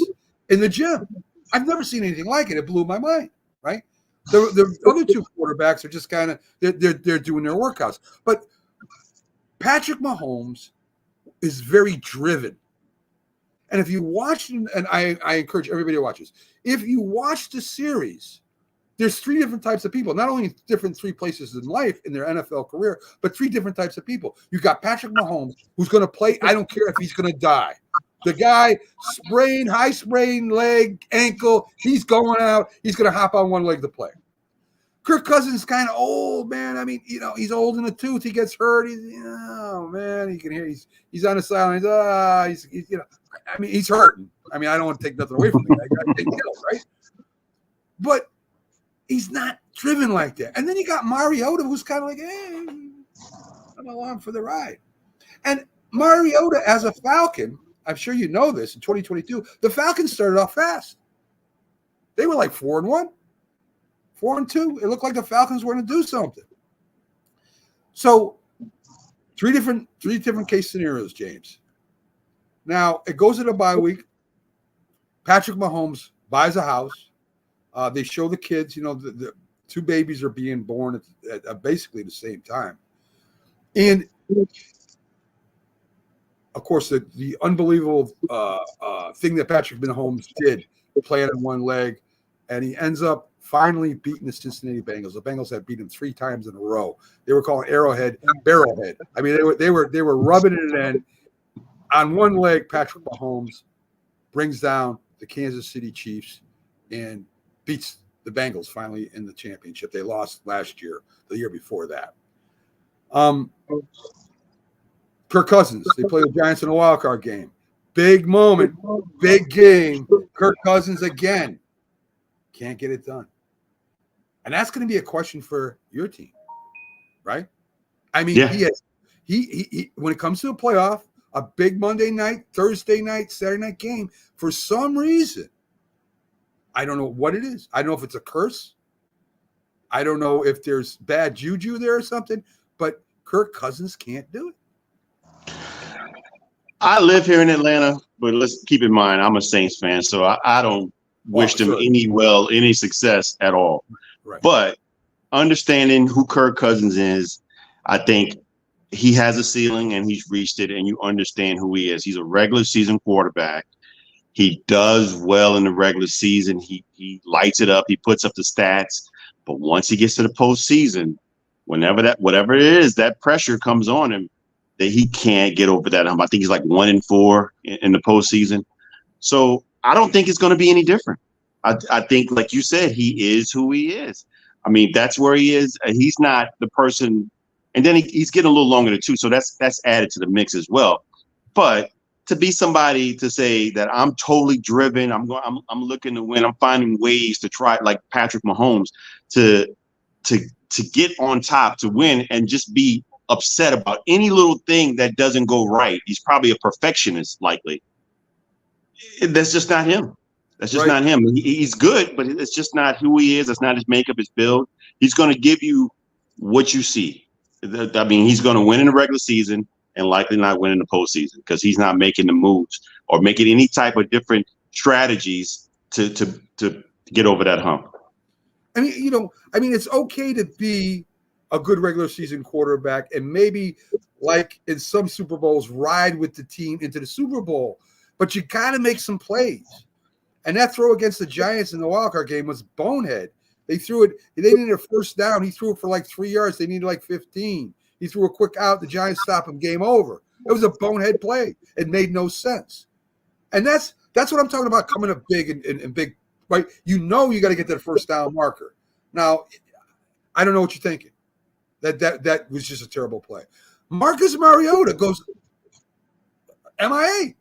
in the gym. I've never seen anything like it. It blew my mind, right? The other 2 quarterbacks are just kind of, they're doing their workouts. But Patrick Mahomes is very driven. And if you watch, and I encourage everybody to watch this, if you watch the series, there's 3 different types of people, not only different 3 places in life in their NFL career, but 3 different types of people. You got Patrick Mahomes, who's going to play. I don't care if he's going to die. The guy high sprained leg, ankle. He's going out. He's going to hop on one leg to play. Kirk Cousins is kind of old, man. I mean, he's old in the tooth. He gets hurt. Man, you can hear he's on the sideline. He's hurting. I mean, I don't want to take nothing away from the guy. They kill, right? But he's not driven like that. And then you got Mariota, who's kind of like, hey, I'm along for the ride. And Mariota, as a Falcon, I'm sure you know this, in 2022, the Falcons started off fast. They were like 4-1, 4-2. It looked like the Falcons were going to do something. So, three different case scenarios, James. Now, it goes into a bye week. Patrick Mahomes buys a house. They show the kids, the two babies are being born at basically the same time. And, of course, the unbelievable thing that Patrick Mahomes did, playing on one leg, and he ends up finally beating the Cincinnati Bengals. The Bengals had beat him 3 times in a row. They were calling Arrowhead Barrelhead. I mean, they were rubbing it in. On one leg, Patrick Mahomes brings down the Kansas City Chiefs and beats the Bengals finally in the championship. They lost last year, the year before that. Kirk Cousins, they play the Giants in a wild card game. Big moment, big game. Kirk Cousins again. Can't get it done. And that's going to be a question for your team, right? I mean, he when it comes to a playoff, a big Monday night, Thursday night, Saturday night game, for some reason, I don't know what it is. I don't know if it's a curse. I don't know if there's bad juju there or something, but Kirk Cousins can't do it. I live here in Atlanta, but let's keep in mind, I'm a Saints fan, so I don't wish them any success at all. Right. But understanding who Kirk Cousins is, I think he has a ceiling and he's reached it, and you understand who he is. He's a regular season quarterback. He does well in the regular season. He lights it up. He puts up the stats. But once he gets to the postseason, whatever it is, that pressure comes on him that he can't get over that hump. I think he's like 1-4 in the postseason. So I don't think it's going to be any different. I think, like you said, he is who he is. I mean, that's where he is. He's not the person. And then he's getting a little longer too. So that's added to the mix as well. But to be somebody to say that I'm totally driven, I'm looking to win, I'm finding ways to try, like Patrick Mahomes, to get on top, to win, and just be upset about any little thing that doesn't go right. He's probably a perfectionist, likely. That's just not him. That's just not him. He's good, but it's just not who he is. It's not his makeup, his build. He's going to give you what you see. I mean, he's going to win in the regular season and likely not win in the postseason because he's not making the moves or making any type of different strategies to get over that hump. I mean, it's okay to be a good regular season quarterback and maybe, like in some Super Bowls, ride with the team into the Super Bowl, but you got to make some plays. And that throw against the Giants in the wildcard game was bonehead. They threw it. They needed a first down. He threw it for like 3 yards. They needed like 15. He threw a quick out. The Giants stopped him. Game over. It was a bonehead play. It made no sense. And that's what I'm talking about, coming up big and big, right? You got to get that first down marker. Now, I don't know what you're thinking. That was just a terrible play. Marcus Mariota goes MIA.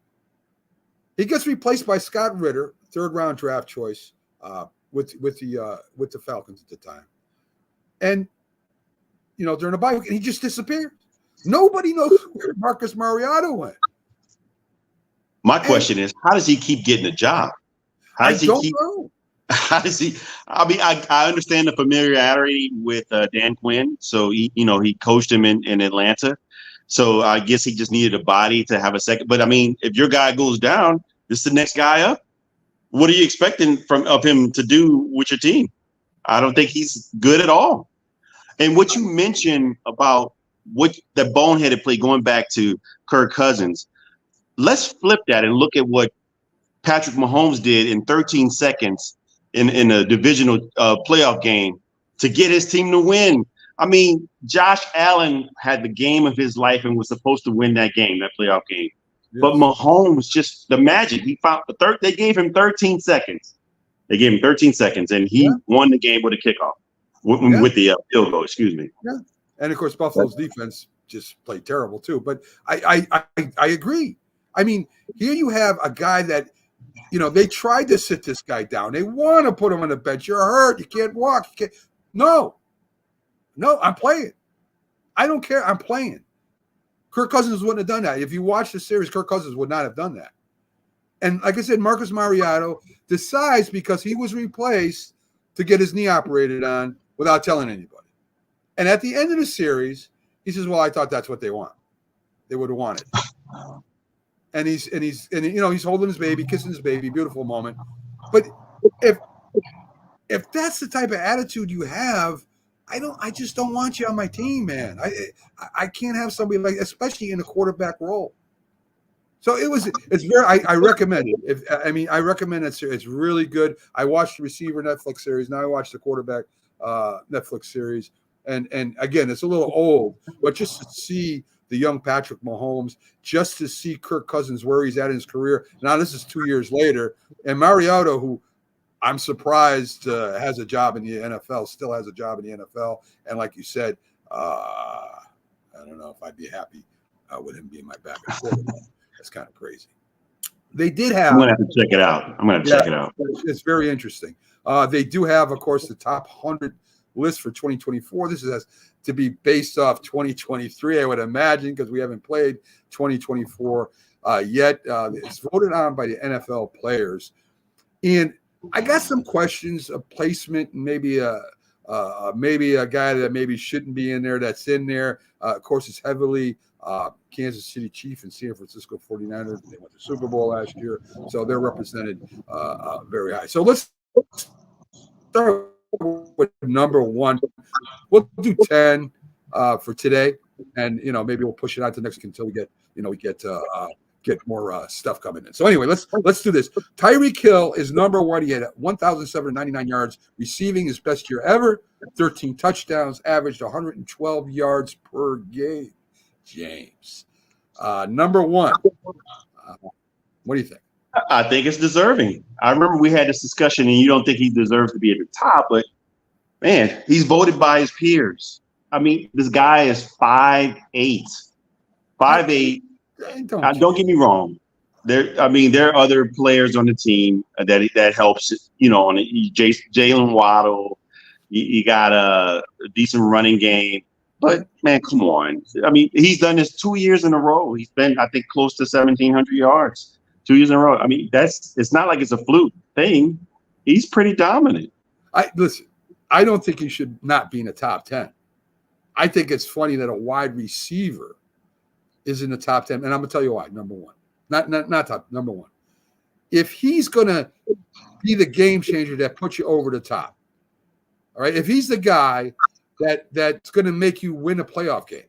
He gets replaced by Scott Ritter, 3rd-round draft choice, with the Falcons at the time. And during the bye week, and he just disappeared. Nobody knows where Marcus Mariota went. My question is, how does he keep getting a job? I don't know. How does he? I mean, I understand the familiarity with Dan Quinn. So he coached him in Atlanta. So I guess he just needed a body to have a second. But I mean, if your guy goes down, this is the next guy up. What are you expecting of him to do with your team? I don't think he's good at all. And what you mentioned about what the boneheaded play, going back to Kirk Cousins, let's flip that and look at what Patrick Mahomes did in 13 seconds in a divisional playoff game to get his team to win. I mean, Josh Allen had the game of his life and was supposed to win that game, that playoff game. But Mahomes, just the magic. He found they gave him 13 seconds. They gave him 13 seconds, and he won the game with a kickoff, with the field goal. Excuse me. Yeah, and of course Buffalo's defense just played terrible too. But I agree. I mean, here you have a guy that, they tried to sit this guy down. They want to put him on the bench. You're hurt. You can't walk. You can't. No, I'm playing. I don't care. I'm playing. Kirk Cousins wouldn't have done that. If you watch the series, Kirk Cousins would not have done that. And like I said, Marcus Mariota decides, because he was replaced, to get his knee operated on without telling anybody. And at the end of the series, he says, "Well, I thought that's what they want. They would have wanted." And he's holding his baby, kissing his baby, beautiful moment. But if that's the type of attitude you have, I just don't want you on my team, man. I can't have somebody like, especially in a quarterback role. So I recommend it. I recommend it. It's really good. I watched the receiver Netflix series. Now I watch the quarterback Netflix series. And again, it's a little old, but just to see the young Patrick Mahomes, just to see Kirk Cousins where he's at in his career. Now this is 2 years later, and Mariota, who I'm surprised has a job in the NFL, still has a job in the NFL. And like you said, I don't know if I'd be happy with him being my backup quarterback. That's kind of crazy. They did have. I'm going to have to check it out. Check it out. It's very interesting. They do have, of course, the top 100 list for 2024. This has to be based off 2023, I would imagine, because we haven't played 2024 yet. It's voted on by the NFL players. And I got some questions of placement, and maybe a guy that maybe shouldn't be in there that's in there. Of course, it's heavily Kansas City Chiefs and San Francisco 49ers. They went to the Super Bowl last year, so they're represented very high. So let's start with number one. We'll do 10 for today, and maybe we'll push it out to next week until we get more stuff coming in. So anyway, let's do this. Tyreek Hill is number one. He had 1,799 yards receiving, his best year ever. 13 touchdowns, averaged 112 yards per game. James, number one. What do you think? I think it's deserving. I remember we had this discussion, and you don't think he deserves to be at the top, but man, he's voted by his peers. I mean, this guy is 5'8". 5'8". Don't get me wrong. There are other players on the team that helps. On Jalen Waddle, you got a decent running game, but man, come on. I mean, he's done this 2 years in a row. He's been, I think, close to 1,700 yards 2 years in a row. I mean, it's not like it's a fluke thing. He's pretty dominant. Listen, I don't think he should not be in the top 10. I think it's funny that a wide receiver is in the top 10, and I'm gonna tell you why. Number one, not top. Number one, if he's gonna be the game changer that puts you over the top, all right. If he's the guy that's gonna make you win a playoff game.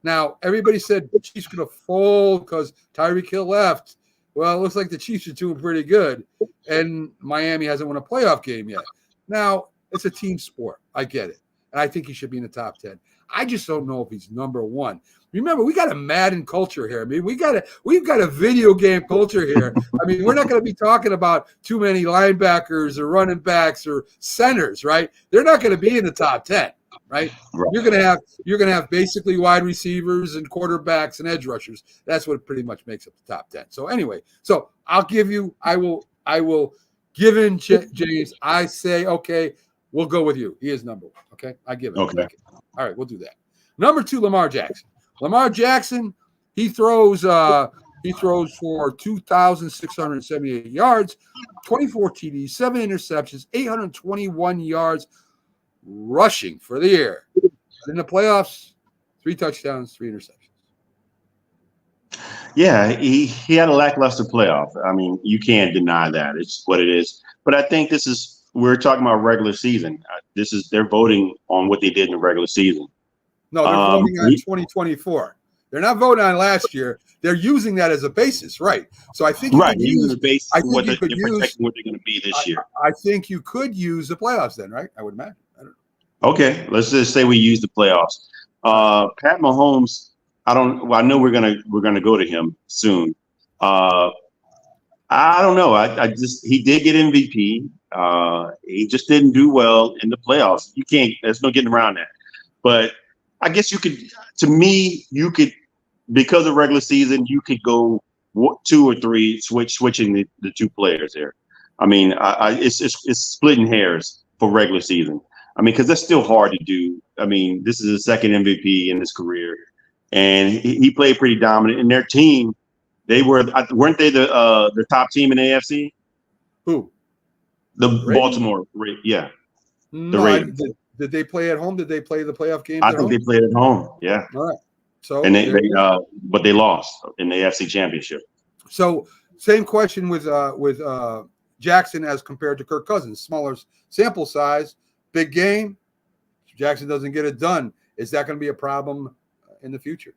Now everybody said the Chiefs gonna fold because Tyreek Hill left. Well, it looks like the Chiefs are doing pretty good, and Miami hasn't won a playoff game yet. Now it's a team sport. I get it, and I think he should be in the top 10. I just don't know if he's number one. Remember, we got a Madden culture here. I mean, we've got a video game culture here. I mean, we're not going to be talking about too many linebackers or running backs or centers, right? They're not going to be in the top 10, right? You're going to have basically wide receivers and quarterbacks and edge rushers. That's what pretty much makes up the top 10. So anyway, I will give in James. I say, okay, we'll go with you. He is number one. Okay, I give it. Okay. All right, we'll do that. Number two, Lamar Jackson. Lamar Jackson, he throws for 2,678 yards, 24 TDs, 7 interceptions, 821 yards rushing for the year. In the playoffs, 3 touchdowns, 3 interceptions. Yeah, he had a lackluster playoff. I mean, you can't deny that. It's what it is. But I think we're talking about regular season. They're voting on what they did in the regular season. No, they're voting on 2024. They're not voting on last year. They're using that as a basis, right? So I think using the basis for what they're going to be this year. I think you could use the playoffs then, right? I would imagine. I don't know. Okay, let's just say we use the playoffs. Pat Mahomes, I know we're gonna go to him soon. I don't know. He did get MVP. He just didn't do well in the playoffs. There's no getting around that. But I guess you could, because of regular season, you could go 2 or 3 switching the 2 players there. I mean, it's splitting hairs for regular season. I mean, because that's still hard to do. I mean, this is his second MVP in his career, and he played pretty dominant. And their team, weren't they the top team in AFC? Who? The Ravens? Baltimore, yeah. No, Ravens. Did they play at home? Did they play the playoff games? I think they played at home. Yeah. All right. So And but they lost in the AFC Championship. So same question with Jackson as compared to Kirk Cousins. Smaller sample size, big game. Jackson doesn't get it done. Is that going to be a problem in the future?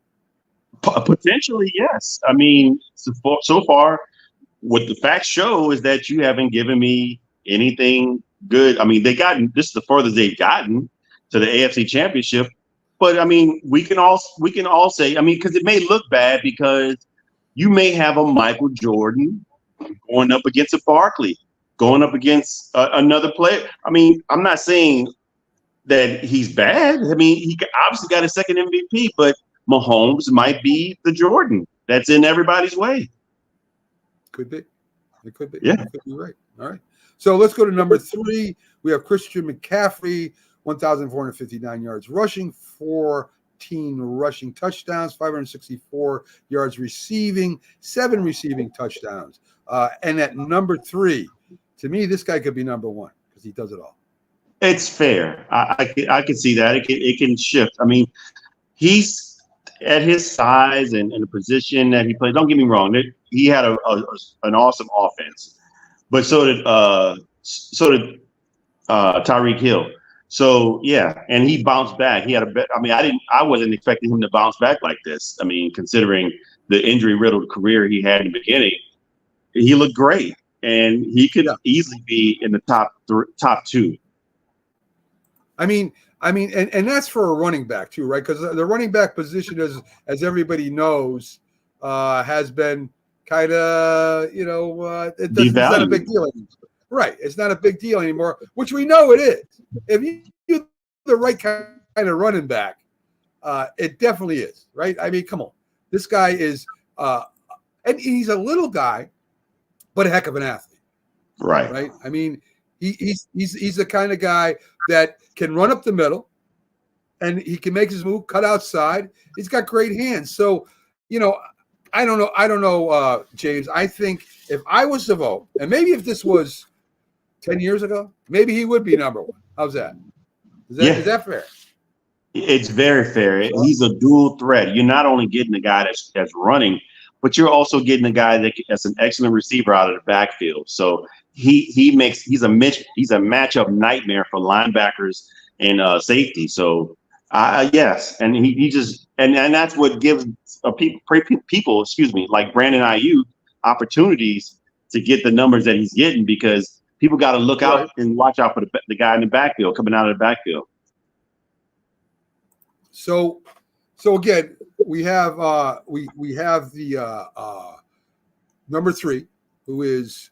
Potentially, yes. I mean, so far, what the facts show is that you haven't given me anything good. I mean, this is the furthest they've gotten to the AFC Championship. But I mean, we can all say, I mean, because it may look bad because you may have a Michael Jordan going up against a Barkley, going up against another player. I mean, I'm not saying that he's bad. I mean, he obviously got a second MVP, but Mahomes might be the Jordan that's in everybody's way. Could be. It could be. Yeah. You could be right. All right. So let's go to number 3. We have Christian McCaffrey, 1,459 yards rushing, 14 rushing touchdowns, 564 yards receiving, 7 receiving touchdowns. And at number 3, to me, this guy could be number 1 because he does it all. It's fair. I can see that. It can shift. I mean, he's at his size and the position that he plays. Don't get me wrong. He had an awesome offense, but so did Tyreek Hill. So yeah, and he bounced back. He had I wasn't expecting him to bounce back like this. I mean, considering the injury-riddled career he had in the beginning, he looked great, and he could easily be in the top 2. I mean, and that's for a running back too, right? Because the running back position, as everybody knows, has been kind of, it's not a big deal anymore. Right. It's not a big deal anymore, which we know it is. If you're the right kind of running back, it definitely is, right? I mean, come on. This guy is, and he's a little guy, but a heck of an athlete. Right. Right. I mean, he's the kind of guy that can run up the middle and he can make his move, cut outside. He's got great hands. So, I don't know, James. I think if I was to vote, and maybe if this was 10 years ago, maybe he would be number 1. How's that? Is that fair? It's very fair. He's a dual threat. You're not only getting the guy that's running, but you're also getting a guy that's an excellent receiver out of the backfield. So he's a matchup nightmare for linebackers and safety. So yes, and he just and that's what gives people, like Brandon Ayuk, opportunities to get the numbers that he's getting, because people got to look out and watch out for the guy in the backfield coming out of the backfield. So again, we have the number 3, who is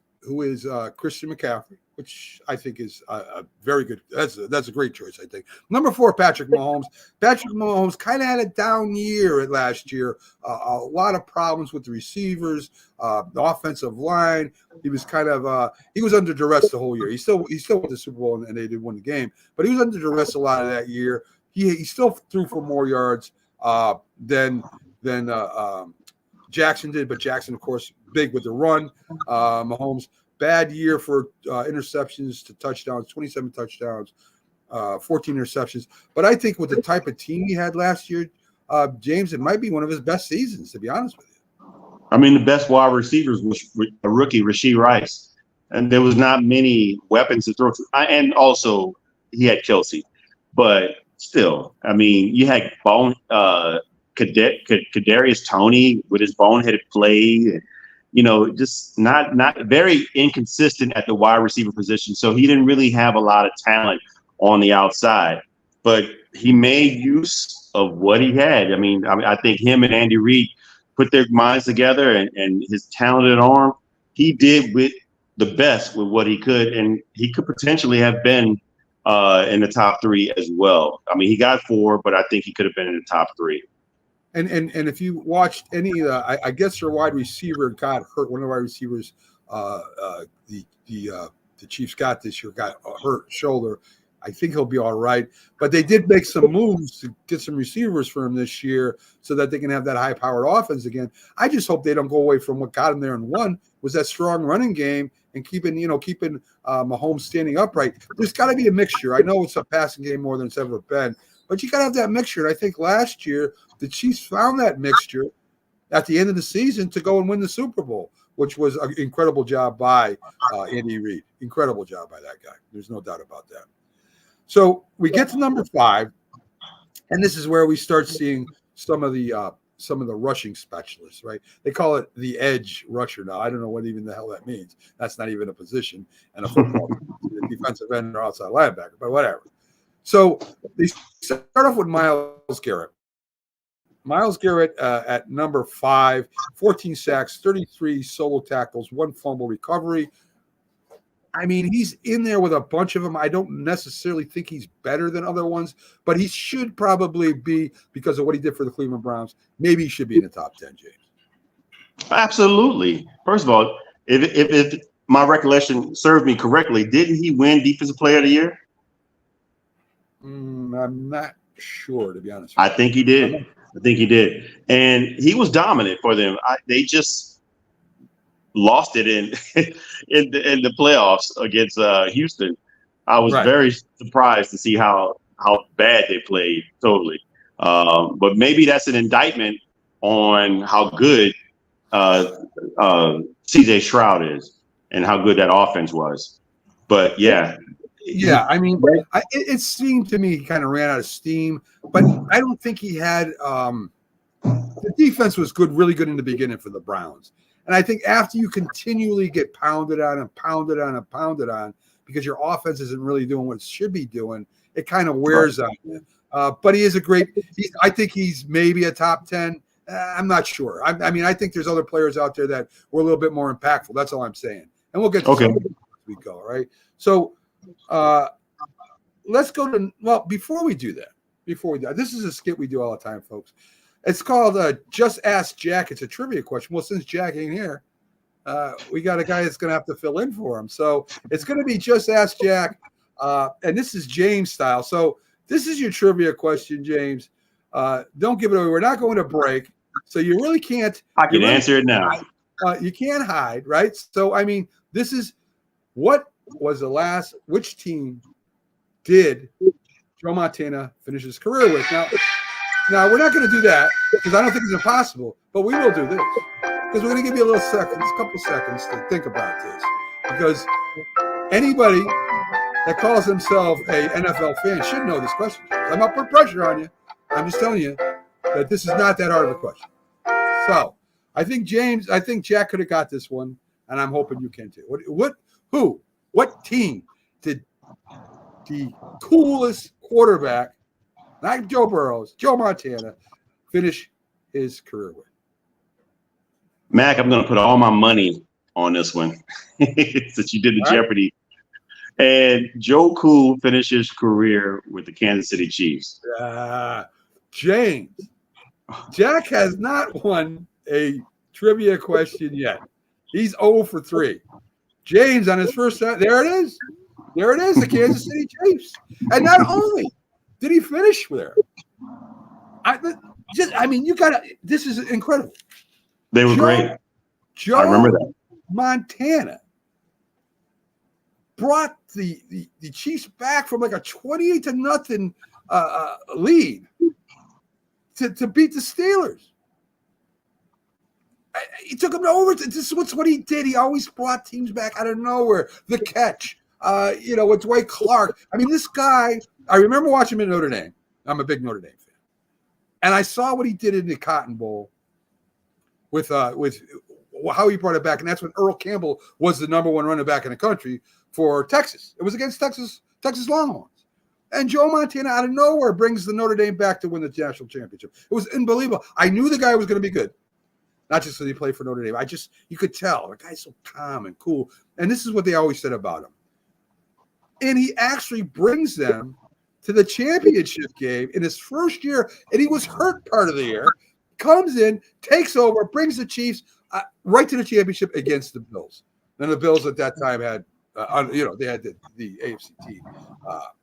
Christian McCaffrey, which I think is a very good. That's a great choice, I think. Number 4, Patrick Mahomes. Patrick Mahomes kind of had a down year last year. A lot of problems with the receivers, the offensive line. He was kind of he was under duress the whole year. He still won the Super Bowl and they did win the game, but he was under duress a lot of that year. He still threw for more yards than Jackson did, but Jackson, of course, big with the run. Mahomes, bad year for interceptions to touchdowns, 27 touchdowns, 14 interceptions. But I think with the type of team he had last year, James, it might be one of his best seasons, to be honest with you. I mean, the best wide receivers was a rookie, Rashee Rice, and there was not many weapons to throw to. And also, he had Kelsey, but still, I mean, you had Kadarius Toney with his boneheaded play, just not very inconsistent at the wide receiver position. So he didn't really have a lot of talent on the outside, but he made use of what he had. I mean, I think him and Andy Reid put their minds together and his talented arm, he did with the best with what he could, and he could potentially have been in the top 3 as well. I mean, he got 4, but I think he could have been in the top 3. And if you watched any, I guess your wide receiver got hurt. One of the wide receivers, the Chiefs got this year, got hurt shoulder. I think he'll be all right. But they did make some moves to get some receivers for him this year so that they can have that high-powered offense again. I just hope they don't go away from what got them there and won was that strong running game and keeping Mahomes standing upright. There's got to be a mixture. I know it's a passing game more than it's ever been, but you got to have that mixture. And I think last year the Chiefs found that mixture at the end of the season to go and win the Super Bowl, which was an incredible job by Andy Reid. Incredible job by that guy. There's no doubt about that. So we get to number 5, and this is where we start seeing some of the rushing specialists, right? They call it the edge rusher now. I don't know what even the hell that means. That's not even a position in a football defensive end or outside linebacker, but whatever. So they start off with Myles Garrett. Myles Garrett at number 5, 14 sacks, 33 solo tackles, 1 fumble recovery. I mean, he's in there with a bunch of them. I don't necessarily think he's better than other ones, but he should probably be, because of what he did for the Cleveland Browns, maybe he should be in the top 10, James. Absolutely. First of all, if my recollection serves me correctly, didn't he win Defensive Player of the Year? I'm not sure, to be honest. I think he did. And he was dominant for them. They just lost it in the playoffs against Houston. I was very surprised to see how bad they played totally. But maybe that's an indictment on how good CJ Stroud is and how good that offense was. But yeah. Yeah, I mean, it seemed to me he kind of ran out of steam, but I don't think he had the defense was good, really good in the beginning for the Browns. And I think after you continually get pounded on and pounded on and pounded on because your offense isn't really doing what it should be doing, it kind of wears on you. But he is I think he's maybe a top 10. I'm not sure. I mean, I think there's other players out there that were a little bit more impactful. That's all I'm saying. And we'll get to some as we go, right? So let's go to, before we do that, this is a skit we do all the time, folks. It's called Just Ask Jack. It's a trivia question. Well, since Jack ain't here, we got a guy that's going to have to fill in for him. So it's going to be Just Ask Jack. And this is James style. So this is your trivia question, James. Don't give it away. We're not going to break. So you really can't. I can answer it now. You can't hide, right? So, I mean, this is what was which team did Joe Montana finish his career with? Now we're not going to do that because I don't think it's impossible, but we will do this because we're going to give you a couple seconds to think about this, because anybody that calls himself a NFL fan should know this question. I'm not putting pressure on you. I'm just telling you that this is not that hard of a question. So I think Jack could have got this one, and I'm hoping you can too. What team did the coolest quarterback, not Joe Burrows, Joe Montana, finish his career with? Mac, I'm going to put all my money on this one since you did the Jeopardy. And Joe Cool finished his career with the Kansas City Chiefs. James, Jack has not won a trivia question yet. He's 0 for 3. James on his first time. There it is, the Kansas City Chiefs. And not only did he finish there, this is incredible. They were great. Joe I remember that. Montana brought the Chiefs back from like a 28-0 lead to beat the Steelers. He took them to overtime. This is what he did. He always brought teams back out of nowhere. The catch, with Dwight Clark. I mean, this guy, I remember watching him in Notre Dame. I'm a big Notre Dame fan. And I saw what he did in the Cotton Bowl with how he brought it back. And that's when Earl Campbell was the number 1 running back in the country for Texas. It was against Texas Longhorns. And Joe Montana out of nowhere brings the Notre Dame back to win the national championship. It was unbelievable. I knew the guy was going to be good. not just because he played for Notre Dame. You could tell the guy's so calm and cool. And this is what they always said about him. And he actually brings them to the championship game in his first year, and he was hurt part of the year. Comes in, takes over, brings the Chiefs right to the championship against the Bills. And the Bills at that time had, they had the AFC team,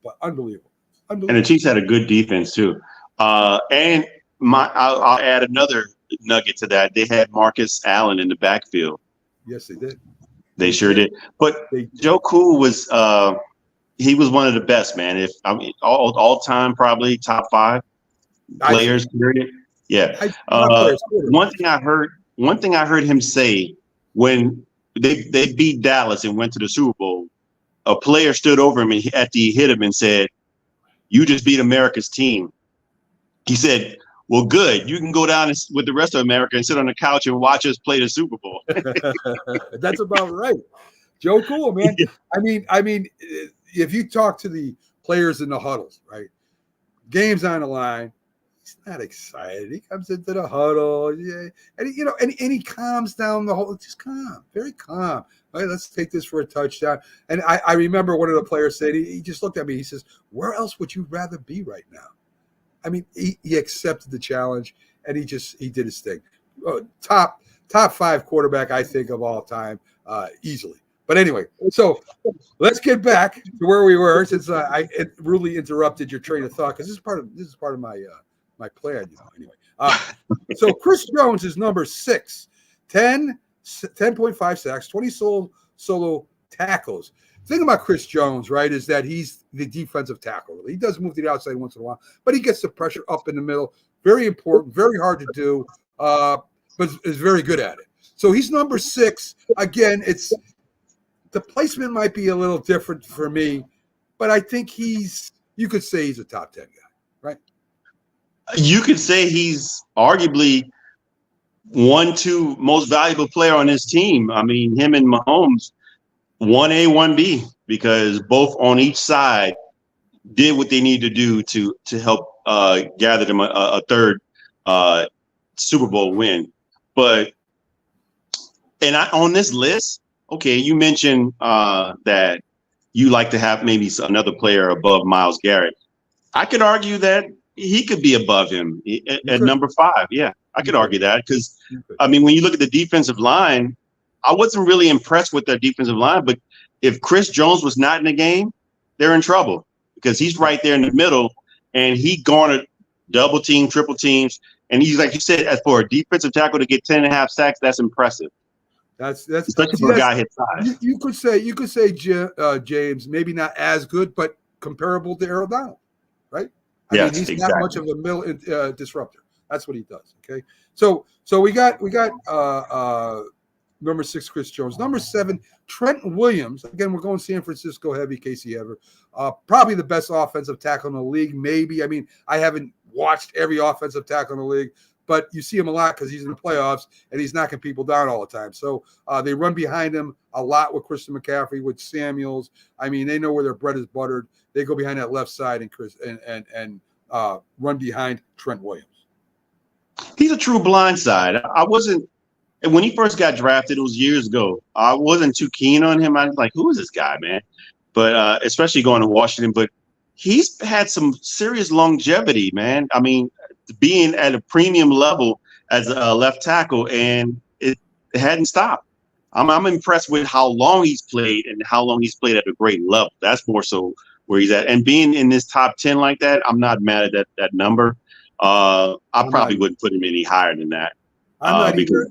but unbelievable. And the Chiefs had a good defense too. And I'll add another nugget to that. They had Marcus Allen in the backfield. Yes, they did. They sure did. But Joe Cool was he was one of the best, man. All time, probably top 5 players. Period. Yeah. One thing I heard him say when they beat Dallas and went to the Super Bowl, a player stood over him and after he hit him and said, "You just beat America's team." He said, "Well, good. You can go down with the rest of America and sit on the couch and watch us play the Super Bowl." That's about right. Joe Cool, man. I mean, if you talk to the players in the huddles, right? Game's on the line. He's not excited. He comes into the huddle, yeah, and he calms down the whole. Just calm, very calm. All right, let's take this for a touchdown. And I remember one of the players said, he just looked at me. He says, "Where else would you rather be right now?" I mean, he accepted the challenge, and he did his thing. Top 5 quarterback, I think, of all time, easily. But anyway, so let's get back to where we were, since I rudely interrupted your train of thought, because this is part of my plan, Anyway, so Chris Jones is number 6, 10.5 sacks, 20 solo tackles. The thing about Chris Jones, right, is that he's the defensive tackle. He does move to the outside once in a while, but he gets the pressure up in the middle. Very important, very hard to do, but is very good at it. So he's number 6. Again, the placement might be a little different for me, but I think you could say he's a top 10 guy, right? You could say he's arguably 1-2 most valuable player on his team. I mean, him and Mahomes, 1A, 1B, because both on each side did what they needed to do to help gather them a third Super Bowl win. But on this list, okay, you mentioned that you like to have maybe another player above Myles Garrett. I could argue that he could be above him at number 5. Yeah, I could argue that because, I mean, when you look at the defensive line, I wasn't really impressed with their defensive line. But if Chris Jones was not in the game, they're in trouble because he's right there in the middle and he garnered double team, triple teams. And he's, like you said, as for a defensive tackle to get 10.5 sacks, that's impressive. That's especially for a guy his size. You could say James, maybe not as good, but comparable to Aaron Donald, right? I mean, he's exactly. Not much of a middle disruptor. That's what he does. Okay, so we got number 6, Chris Jones. Number 7, Trent Williams. Again, we're going San Francisco heavy. Casey Ever, probably the best offensive tackle in the league. Maybe. I mean, I haven't watched every offensive tackle in the league, but you see him a lot because he's in the playoffs and he's knocking people down all the time. So they run behind him a lot with Christian McCaffrey, with Samuels. I mean, they know where their bread is buttered. They go behind that left side and run behind Trent Williams. He's a true blindside. I wasn't when he first got drafted. It was years ago. I wasn't too keen on him. I was like, "Who is this guy, man?" But especially going to Washington. But he's had some serious longevity, man. I mean, being at a premium level as a left tackle, and it hadn't stopped. I'm impressed with how long he's played and how long he's played at a great level. That's more so where he's at. And being in this top 10 like that, I'm not mad at that number. I probably wouldn't put him any higher than that. I'm not either.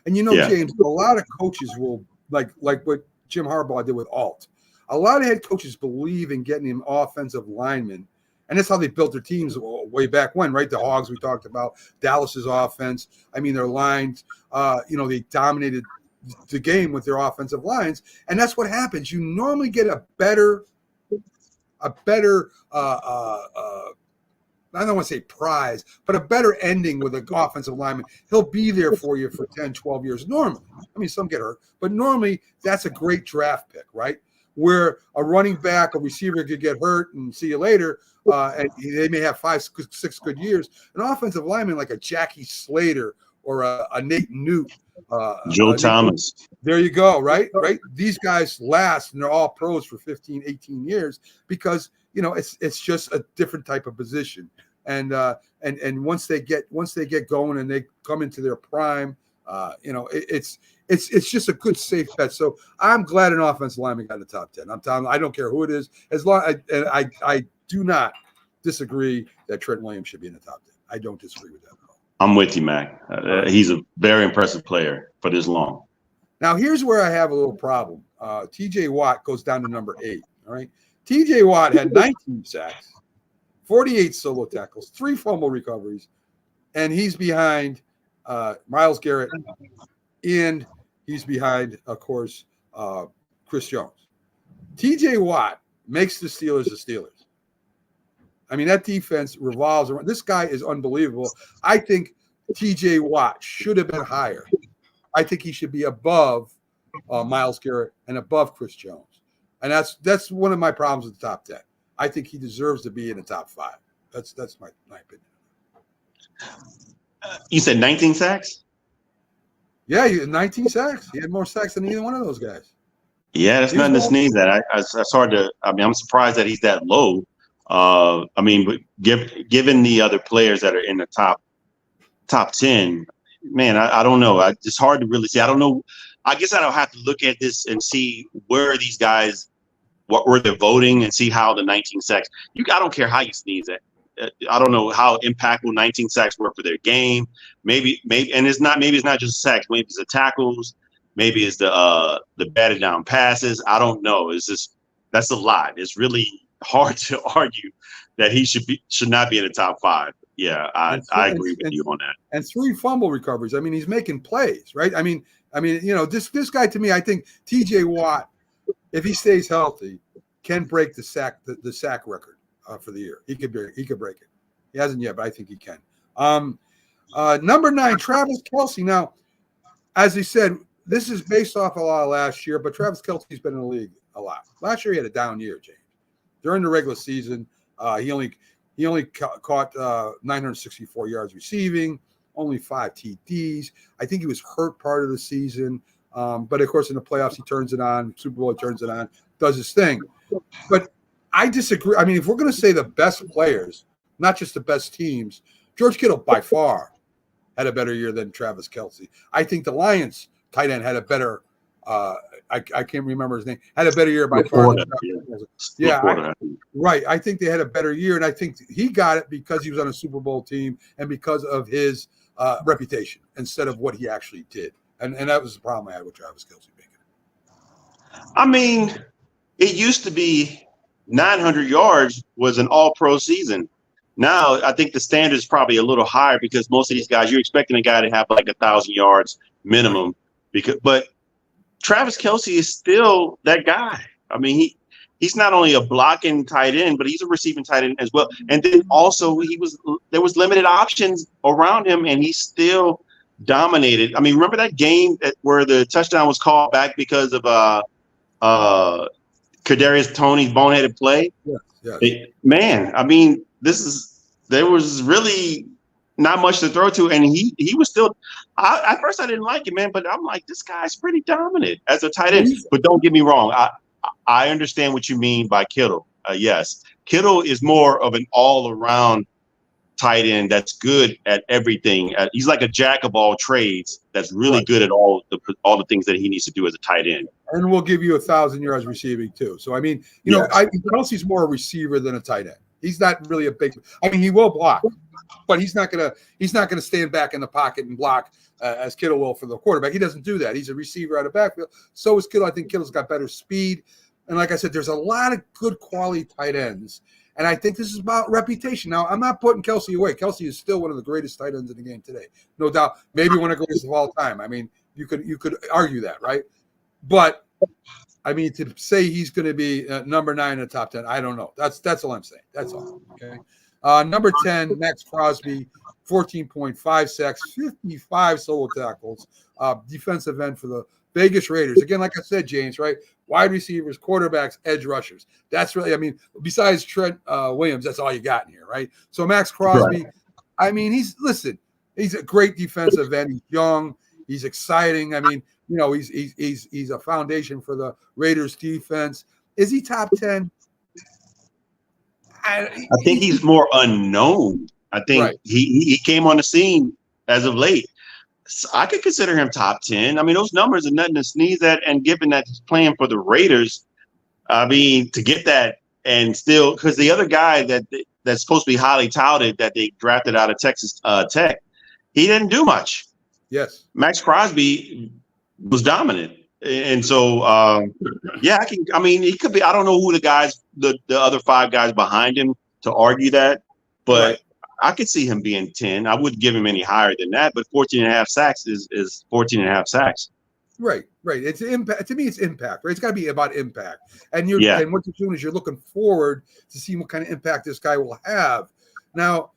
And James, a lot of coaches will like what Jim Harbaugh did with Alt. A lot of head coaches believe in getting him offensive linemen. And that's how they built their teams way back when, right? The Hogs we talked about, Dallas's offense. I mean, their lines, they dominated the game with their offensive lines. And that's what happens. You normally get a better I don't want to say prize, but a better ending with an offensive lineman. He'll be there for you for 10, 12 years normally. I mean, some get hurt, but normally that's a great draft pick, right? Where a running back, a receiver could get hurt and see you later, and they may have 5, 6 good years. An offensive lineman like a Jackie Slater or a Nate Newt. Joe Thomas. There you go, right? These guys last, and they're all pros for 15, 18 years because, it's just a different type of position. And once they get going and they come into their prime, it's just a good safe bet. So I'm glad an offensive lineman got in the top 10. I'm telling you, I don't care who it is, as long I do not disagree that Trent Williams should be in the top 10. I don't disagree with that at all. I'm with you, Mac. He's a very impressive player for this long. Now, here's where I have a little problem. TJ Watt goes down to number 8. All right. TJ Watt had 19 sacks, 48 solo tackles, 3 fumble recoveries, and he's behind Myles Garrett, and he's behind, of course, Chris Jones. TJ Watt makes the Steelers the Steelers. I mean, that defense revolves around. This guy is unbelievable. I think TJ Watt should have been higher. I think he should be above Myles Garrett and above Chris Jones. And that's one of my problems with the top 10. I think he deserves to be in the top 5. That's my opinion. You said 19 sacks? Yeah, he had 19 sacks. He had more sacks than either one of those guys. Yeah, that's nothing to sneeze at. It's hard to. I mean, I'm surprised that he's that low. But given the other players that are in the top 10, man, I don't know. It's hard to really say. I don't know. I guess I don't have to look at this and see where these guys, what were they voting, and see how the 19 sacks. I don't care how you sneeze at. I don't know how impactful 19 sacks were for their game. Maybe, and it's not just sacks. Maybe it's the tackles. Maybe it's the batted down passes. I don't know. It's just that's a lot. It's really hard to argue that he should not be in the top 5. Yeah, I agree with you on that. And 3 fumble recoveries. I mean, he's making plays, right? I mean, this guy, to me, I think TJ Watt, if he stays healthy, can break the sack record for the year. He could break it. He hasn't yet, but I think he can. Number 9, Travis Kelce. Now, as he said, this is based off a lot of last year, but Travis Kelce's been in the league a lot. Last year he had a down year, James. During the regular season, he only caught 964 yards receiving, only 5 TDs. I think he was hurt part of the season, but of course in the playoffs he turns it on. Super Bowl he turns it on, does his thing. But I disagree. I mean, if we're going to say the best players, not just the best teams, George Kittle by far had a better year than Travis Kelce. I think the Lions tight end had a better. I can't remember his name. Had a better year by far. Right. I think they had a better year, and I think he got it because he was on a Super Bowl team and because of his reputation instead of what he actually did. And that was the problem I had with Travis Kelce making it. I mean, it used to be 900 yards was an all-pro season. Now I think the standard is probably a little higher because most of these guys, you're expecting a guy to have like 1,000 yards minimum. But Travis Kelce is still that guy. I mean, he's not only a blocking tight end, but he's a receiving tight end as well. And then also there was limited options around him, and he still dominated. I mean, remember that game where the touchdown was called back because of Kadarius Toney's boneheaded play? Yeah. Man, I mean, there was really not much to throw to, and he was still. At first, I didn't like it, man, but I'm like, this guy's pretty dominant as a tight end. But don't get me wrong, I understand what you mean by Kittle. Yes, Kittle is more of an all-around tight end that's good at everything. He's like a jack of all trades that's really good at all the things that he needs to do as a tight end. And we'll give you 1,000 yards receiving too. So I mean, Kelce's more a receiver than a tight end. He's not really a big. I mean, he will block, but he's not gonna stand back in the pocket and block as Kittle will for the quarterback. He doesn't do that. He's a receiver out of backfield. So is Kittle. I think Kittle's got better speed. And like I said, there's a lot of good quality tight ends. And I think this is about reputation. Now, I'm not putting Kelce away. Kelce is still one of the greatest tight ends in the game today, no doubt. Maybe one of the greatest of all time. I mean, you could argue that, right? But I mean, to say he's going to be number 9 in the top 10, I don't know. That's all I'm saying. That's all. Okay. Number 10, Max Crosby, 14.5 sacks, 55 solo tackles, defensive end for the Vegas Raiders. Again, like I said, James, right? Wide receivers, quarterbacks, edge rushers. That's really, I mean, besides Trent Williams, that's all you got in here, right? So Max Crosby, right. I mean, if He's a great defensive end. He's young. He's exciting. I mean, he's a foundation for the Raiders defense. Is he top 10? I think he's more unknown. I think Right. he came on the scene as of late. So I could consider him top 10. I mean, those numbers are nothing to sneeze at. And given that he's playing for the Raiders, I mean, to get that and still, because the other guy that's supposed to be highly touted that they drafted out of Texas Tech, he didn't do much. Yes. Max Crosby was dominant. And so, I mean, he could be, I don't know who the other 5 guys behind him to argue that, but Right. I could see him being 10. I wouldn't give him any higher than that, but 14.5 sacks is 14.5 sacks. Right. It's impact. To me, it's impact, right? It's got to be about impact. And and what you're doing is you're looking forward to see what kind of impact this guy will have. Now,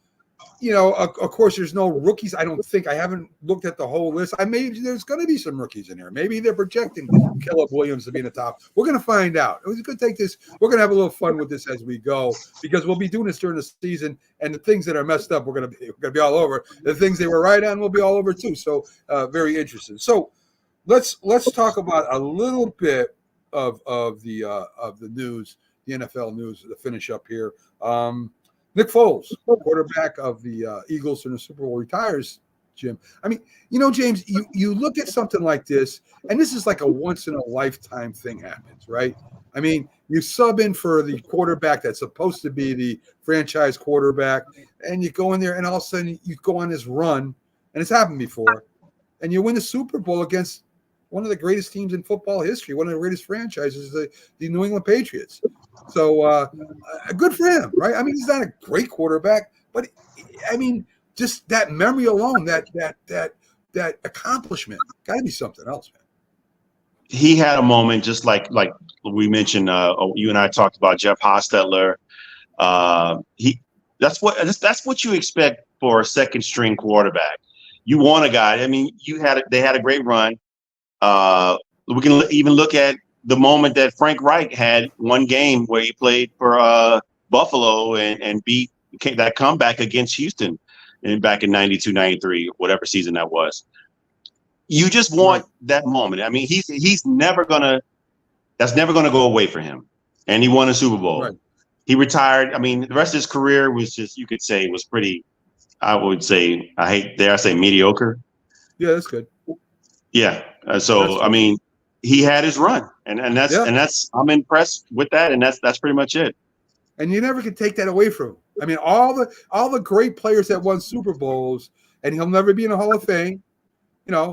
of course, there's no rookies. I don't think. I haven't looked at the whole list. There's going to be some rookies in there. Maybe they're projecting Caleb Williams to be in the top. We're going to find out. We're going to take this. We're going to have a little fun with this as we go, because we'll be doing this during the season. And the things that are messed up, we're going to be all over. The things they were right on will be all over too. So very interesting. So let's talk about a little bit of the news, the NFL news, to finish up here. Nick Foles, quarterback of the Eagles in the Super Bowl, retires, Jim. I mean, James, you look at something like this, and this is like a once-in-a-lifetime thing happens, right? I mean, you sub in for the quarterback that's supposed to be the franchise quarterback, and you go in there, and all of a sudden you go on this run, and it's happened before, and you win the Super Bowl against one of the greatest teams in football history, one of the greatest franchises, the New England Patriots. So good for him, right? I mean, he's not a great quarterback, but I mean, just that memory alone, that accomplishment, got to be something else, man. He had a moment just like we mentioned. You and I talked about Jeff Hostetler. That's what you expect for a second string quarterback. You want a guy. I mean, they had a great run. We can even look at the moment that Frank Reich had one game where he played for Buffalo and beat that comeback against Houston back in 92, 93, whatever season that was. You just want that moment. I mean, that's never gonna go away for him. And he won a Super Bowl. Right. He retired. I mean, the rest of his career was just, you could say, was pretty, I would say, dare I say mediocre. Yeah, that's good. Yeah. I mean, he had his run, and that's I'm impressed with that, and that's pretty much it. And you never can take that away from him. I mean, all the great players that won Super Bowls, and he'll never be in the Hall of Fame.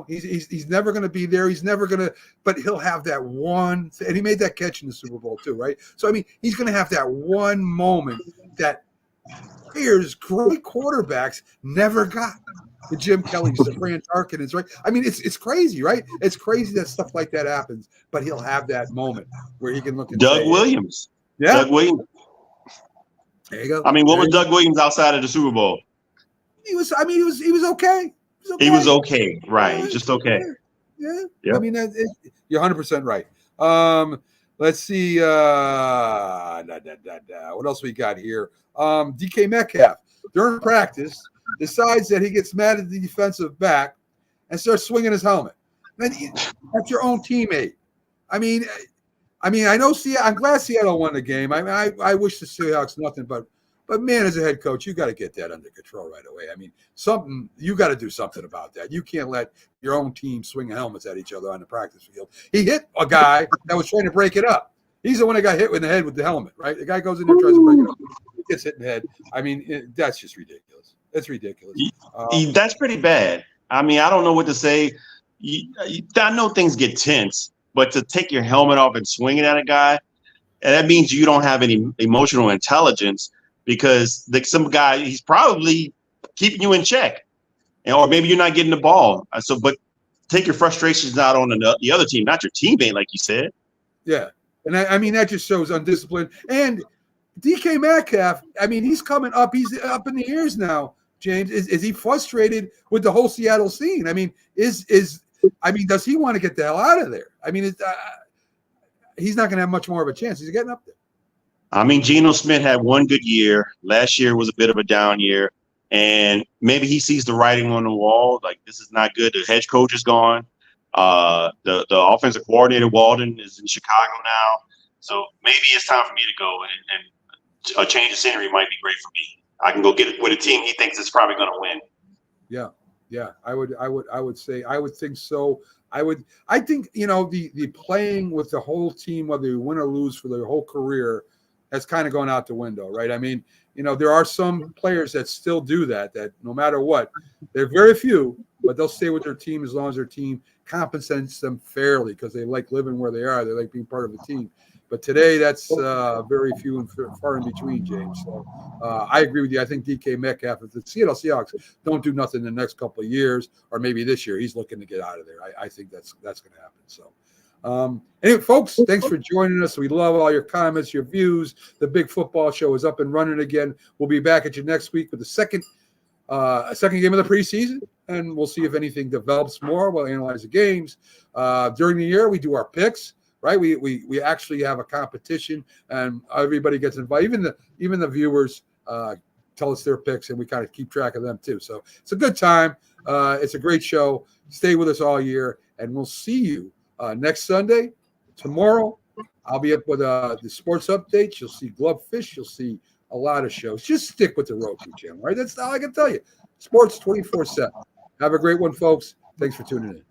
He's never going to be there. He's never going to, but he'll have that one, and he made that catch in the Super Bowl too, right? So I mean, he's going to have that one moment that players, great quarterbacks, never got. The Jim Kellys, the Fran Tarkins, right? I mean, it's crazy, right? It's crazy that stuff like that happens, but he'll have that moment where he can look at Doug Williams. Yeah. Doug Williams. There you go. I mean, what was Doug Williams outside of the Super Bowl? He was okay. He was okay, right? Yeah, just okay. Yeah. Yep. I mean, you're 100% right. Let's see. What else we got here? DK Metcalf during practice decides that he gets mad at the defensive back and starts swinging his helmet. That's your own teammate. I mean, I know. I'm glad Seattle won the game. I mean, I wish the Seahawks nothing, but man, as a head coach, you got to get that under control right away. I mean, you got to do something about that. You can't let your own team swing helmets at each other on the practice field. He hit a guy that was trying to break it up. He's the one that got hit in the head with the helmet, right? The guy goes in there, tries to break it up, he gets hit in the head. I mean, that's just ridiculous. It's ridiculous. That's pretty bad. I mean, I don't know what to say. I know things get tense, but to take your helmet off and swing it at a guy, and that means you don't have any emotional intelligence, because some guy, he's probably keeping you in check, or maybe you're not getting the ball. But take your frustrations out on the other team, not your teammate, like you said. Yeah, and I mean, that just shows undisciplined. And DK Metcalf, I mean, he's coming up. He's up in the ears now. James, is he frustrated with the whole Seattle scene? I mean, does he want to get the hell out of there? I mean, he's not going to have much more of a chance. He's getting up there. I mean, Geno Smith had one good year. Last year was a bit of a down year. And maybe he sees the writing on the wall, like this is not good. The head coach is gone. The offensive coordinator Walden is in Chicago now, so maybe it's time for me to go, and a change of scenery might be great for me. I can go get it with a team he thinks is probably going to win. Yeah, I would think so. I think, the playing with the whole team, whether you win or lose for their whole career, has kind of gone out the window, right? I mean, there are some players that still do that no matter what, they're very few, but they'll stay with their team as long as their team compensates them fairly because they like living where they are. They like being part of the team. But today, that's very few and far in between, James. So I agree with you. I think DK Metcalf, if the Seattle Seahawks don't do nothing in the next couple of years, or maybe this year, he's looking to get out of there. I think that's going to happen. So, anyway, folks, thanks for joining us. We love all your comments, your views. The Big Football Show is up and running again. We'll be back at you next week with the second game of the preseason, and we'll see if anything develops more. We'll analyze the games. During the year, we do our picks. Right, we actually have a competition, and everybody gets invited. Even the viewers tell us their picks, and we kind of keep track of them too. So it's a good time. It's a great show. Stay with us all year, and we'll see you next Sunday. Tomorrow, I'll be up with the sports updates. You'll see Glovefish. You'll see a lot of shows. Just stick with the Roku channel. Right, that's all I can tell you. Sports 24/7. Have a great one, folks. Thanks for tuning in.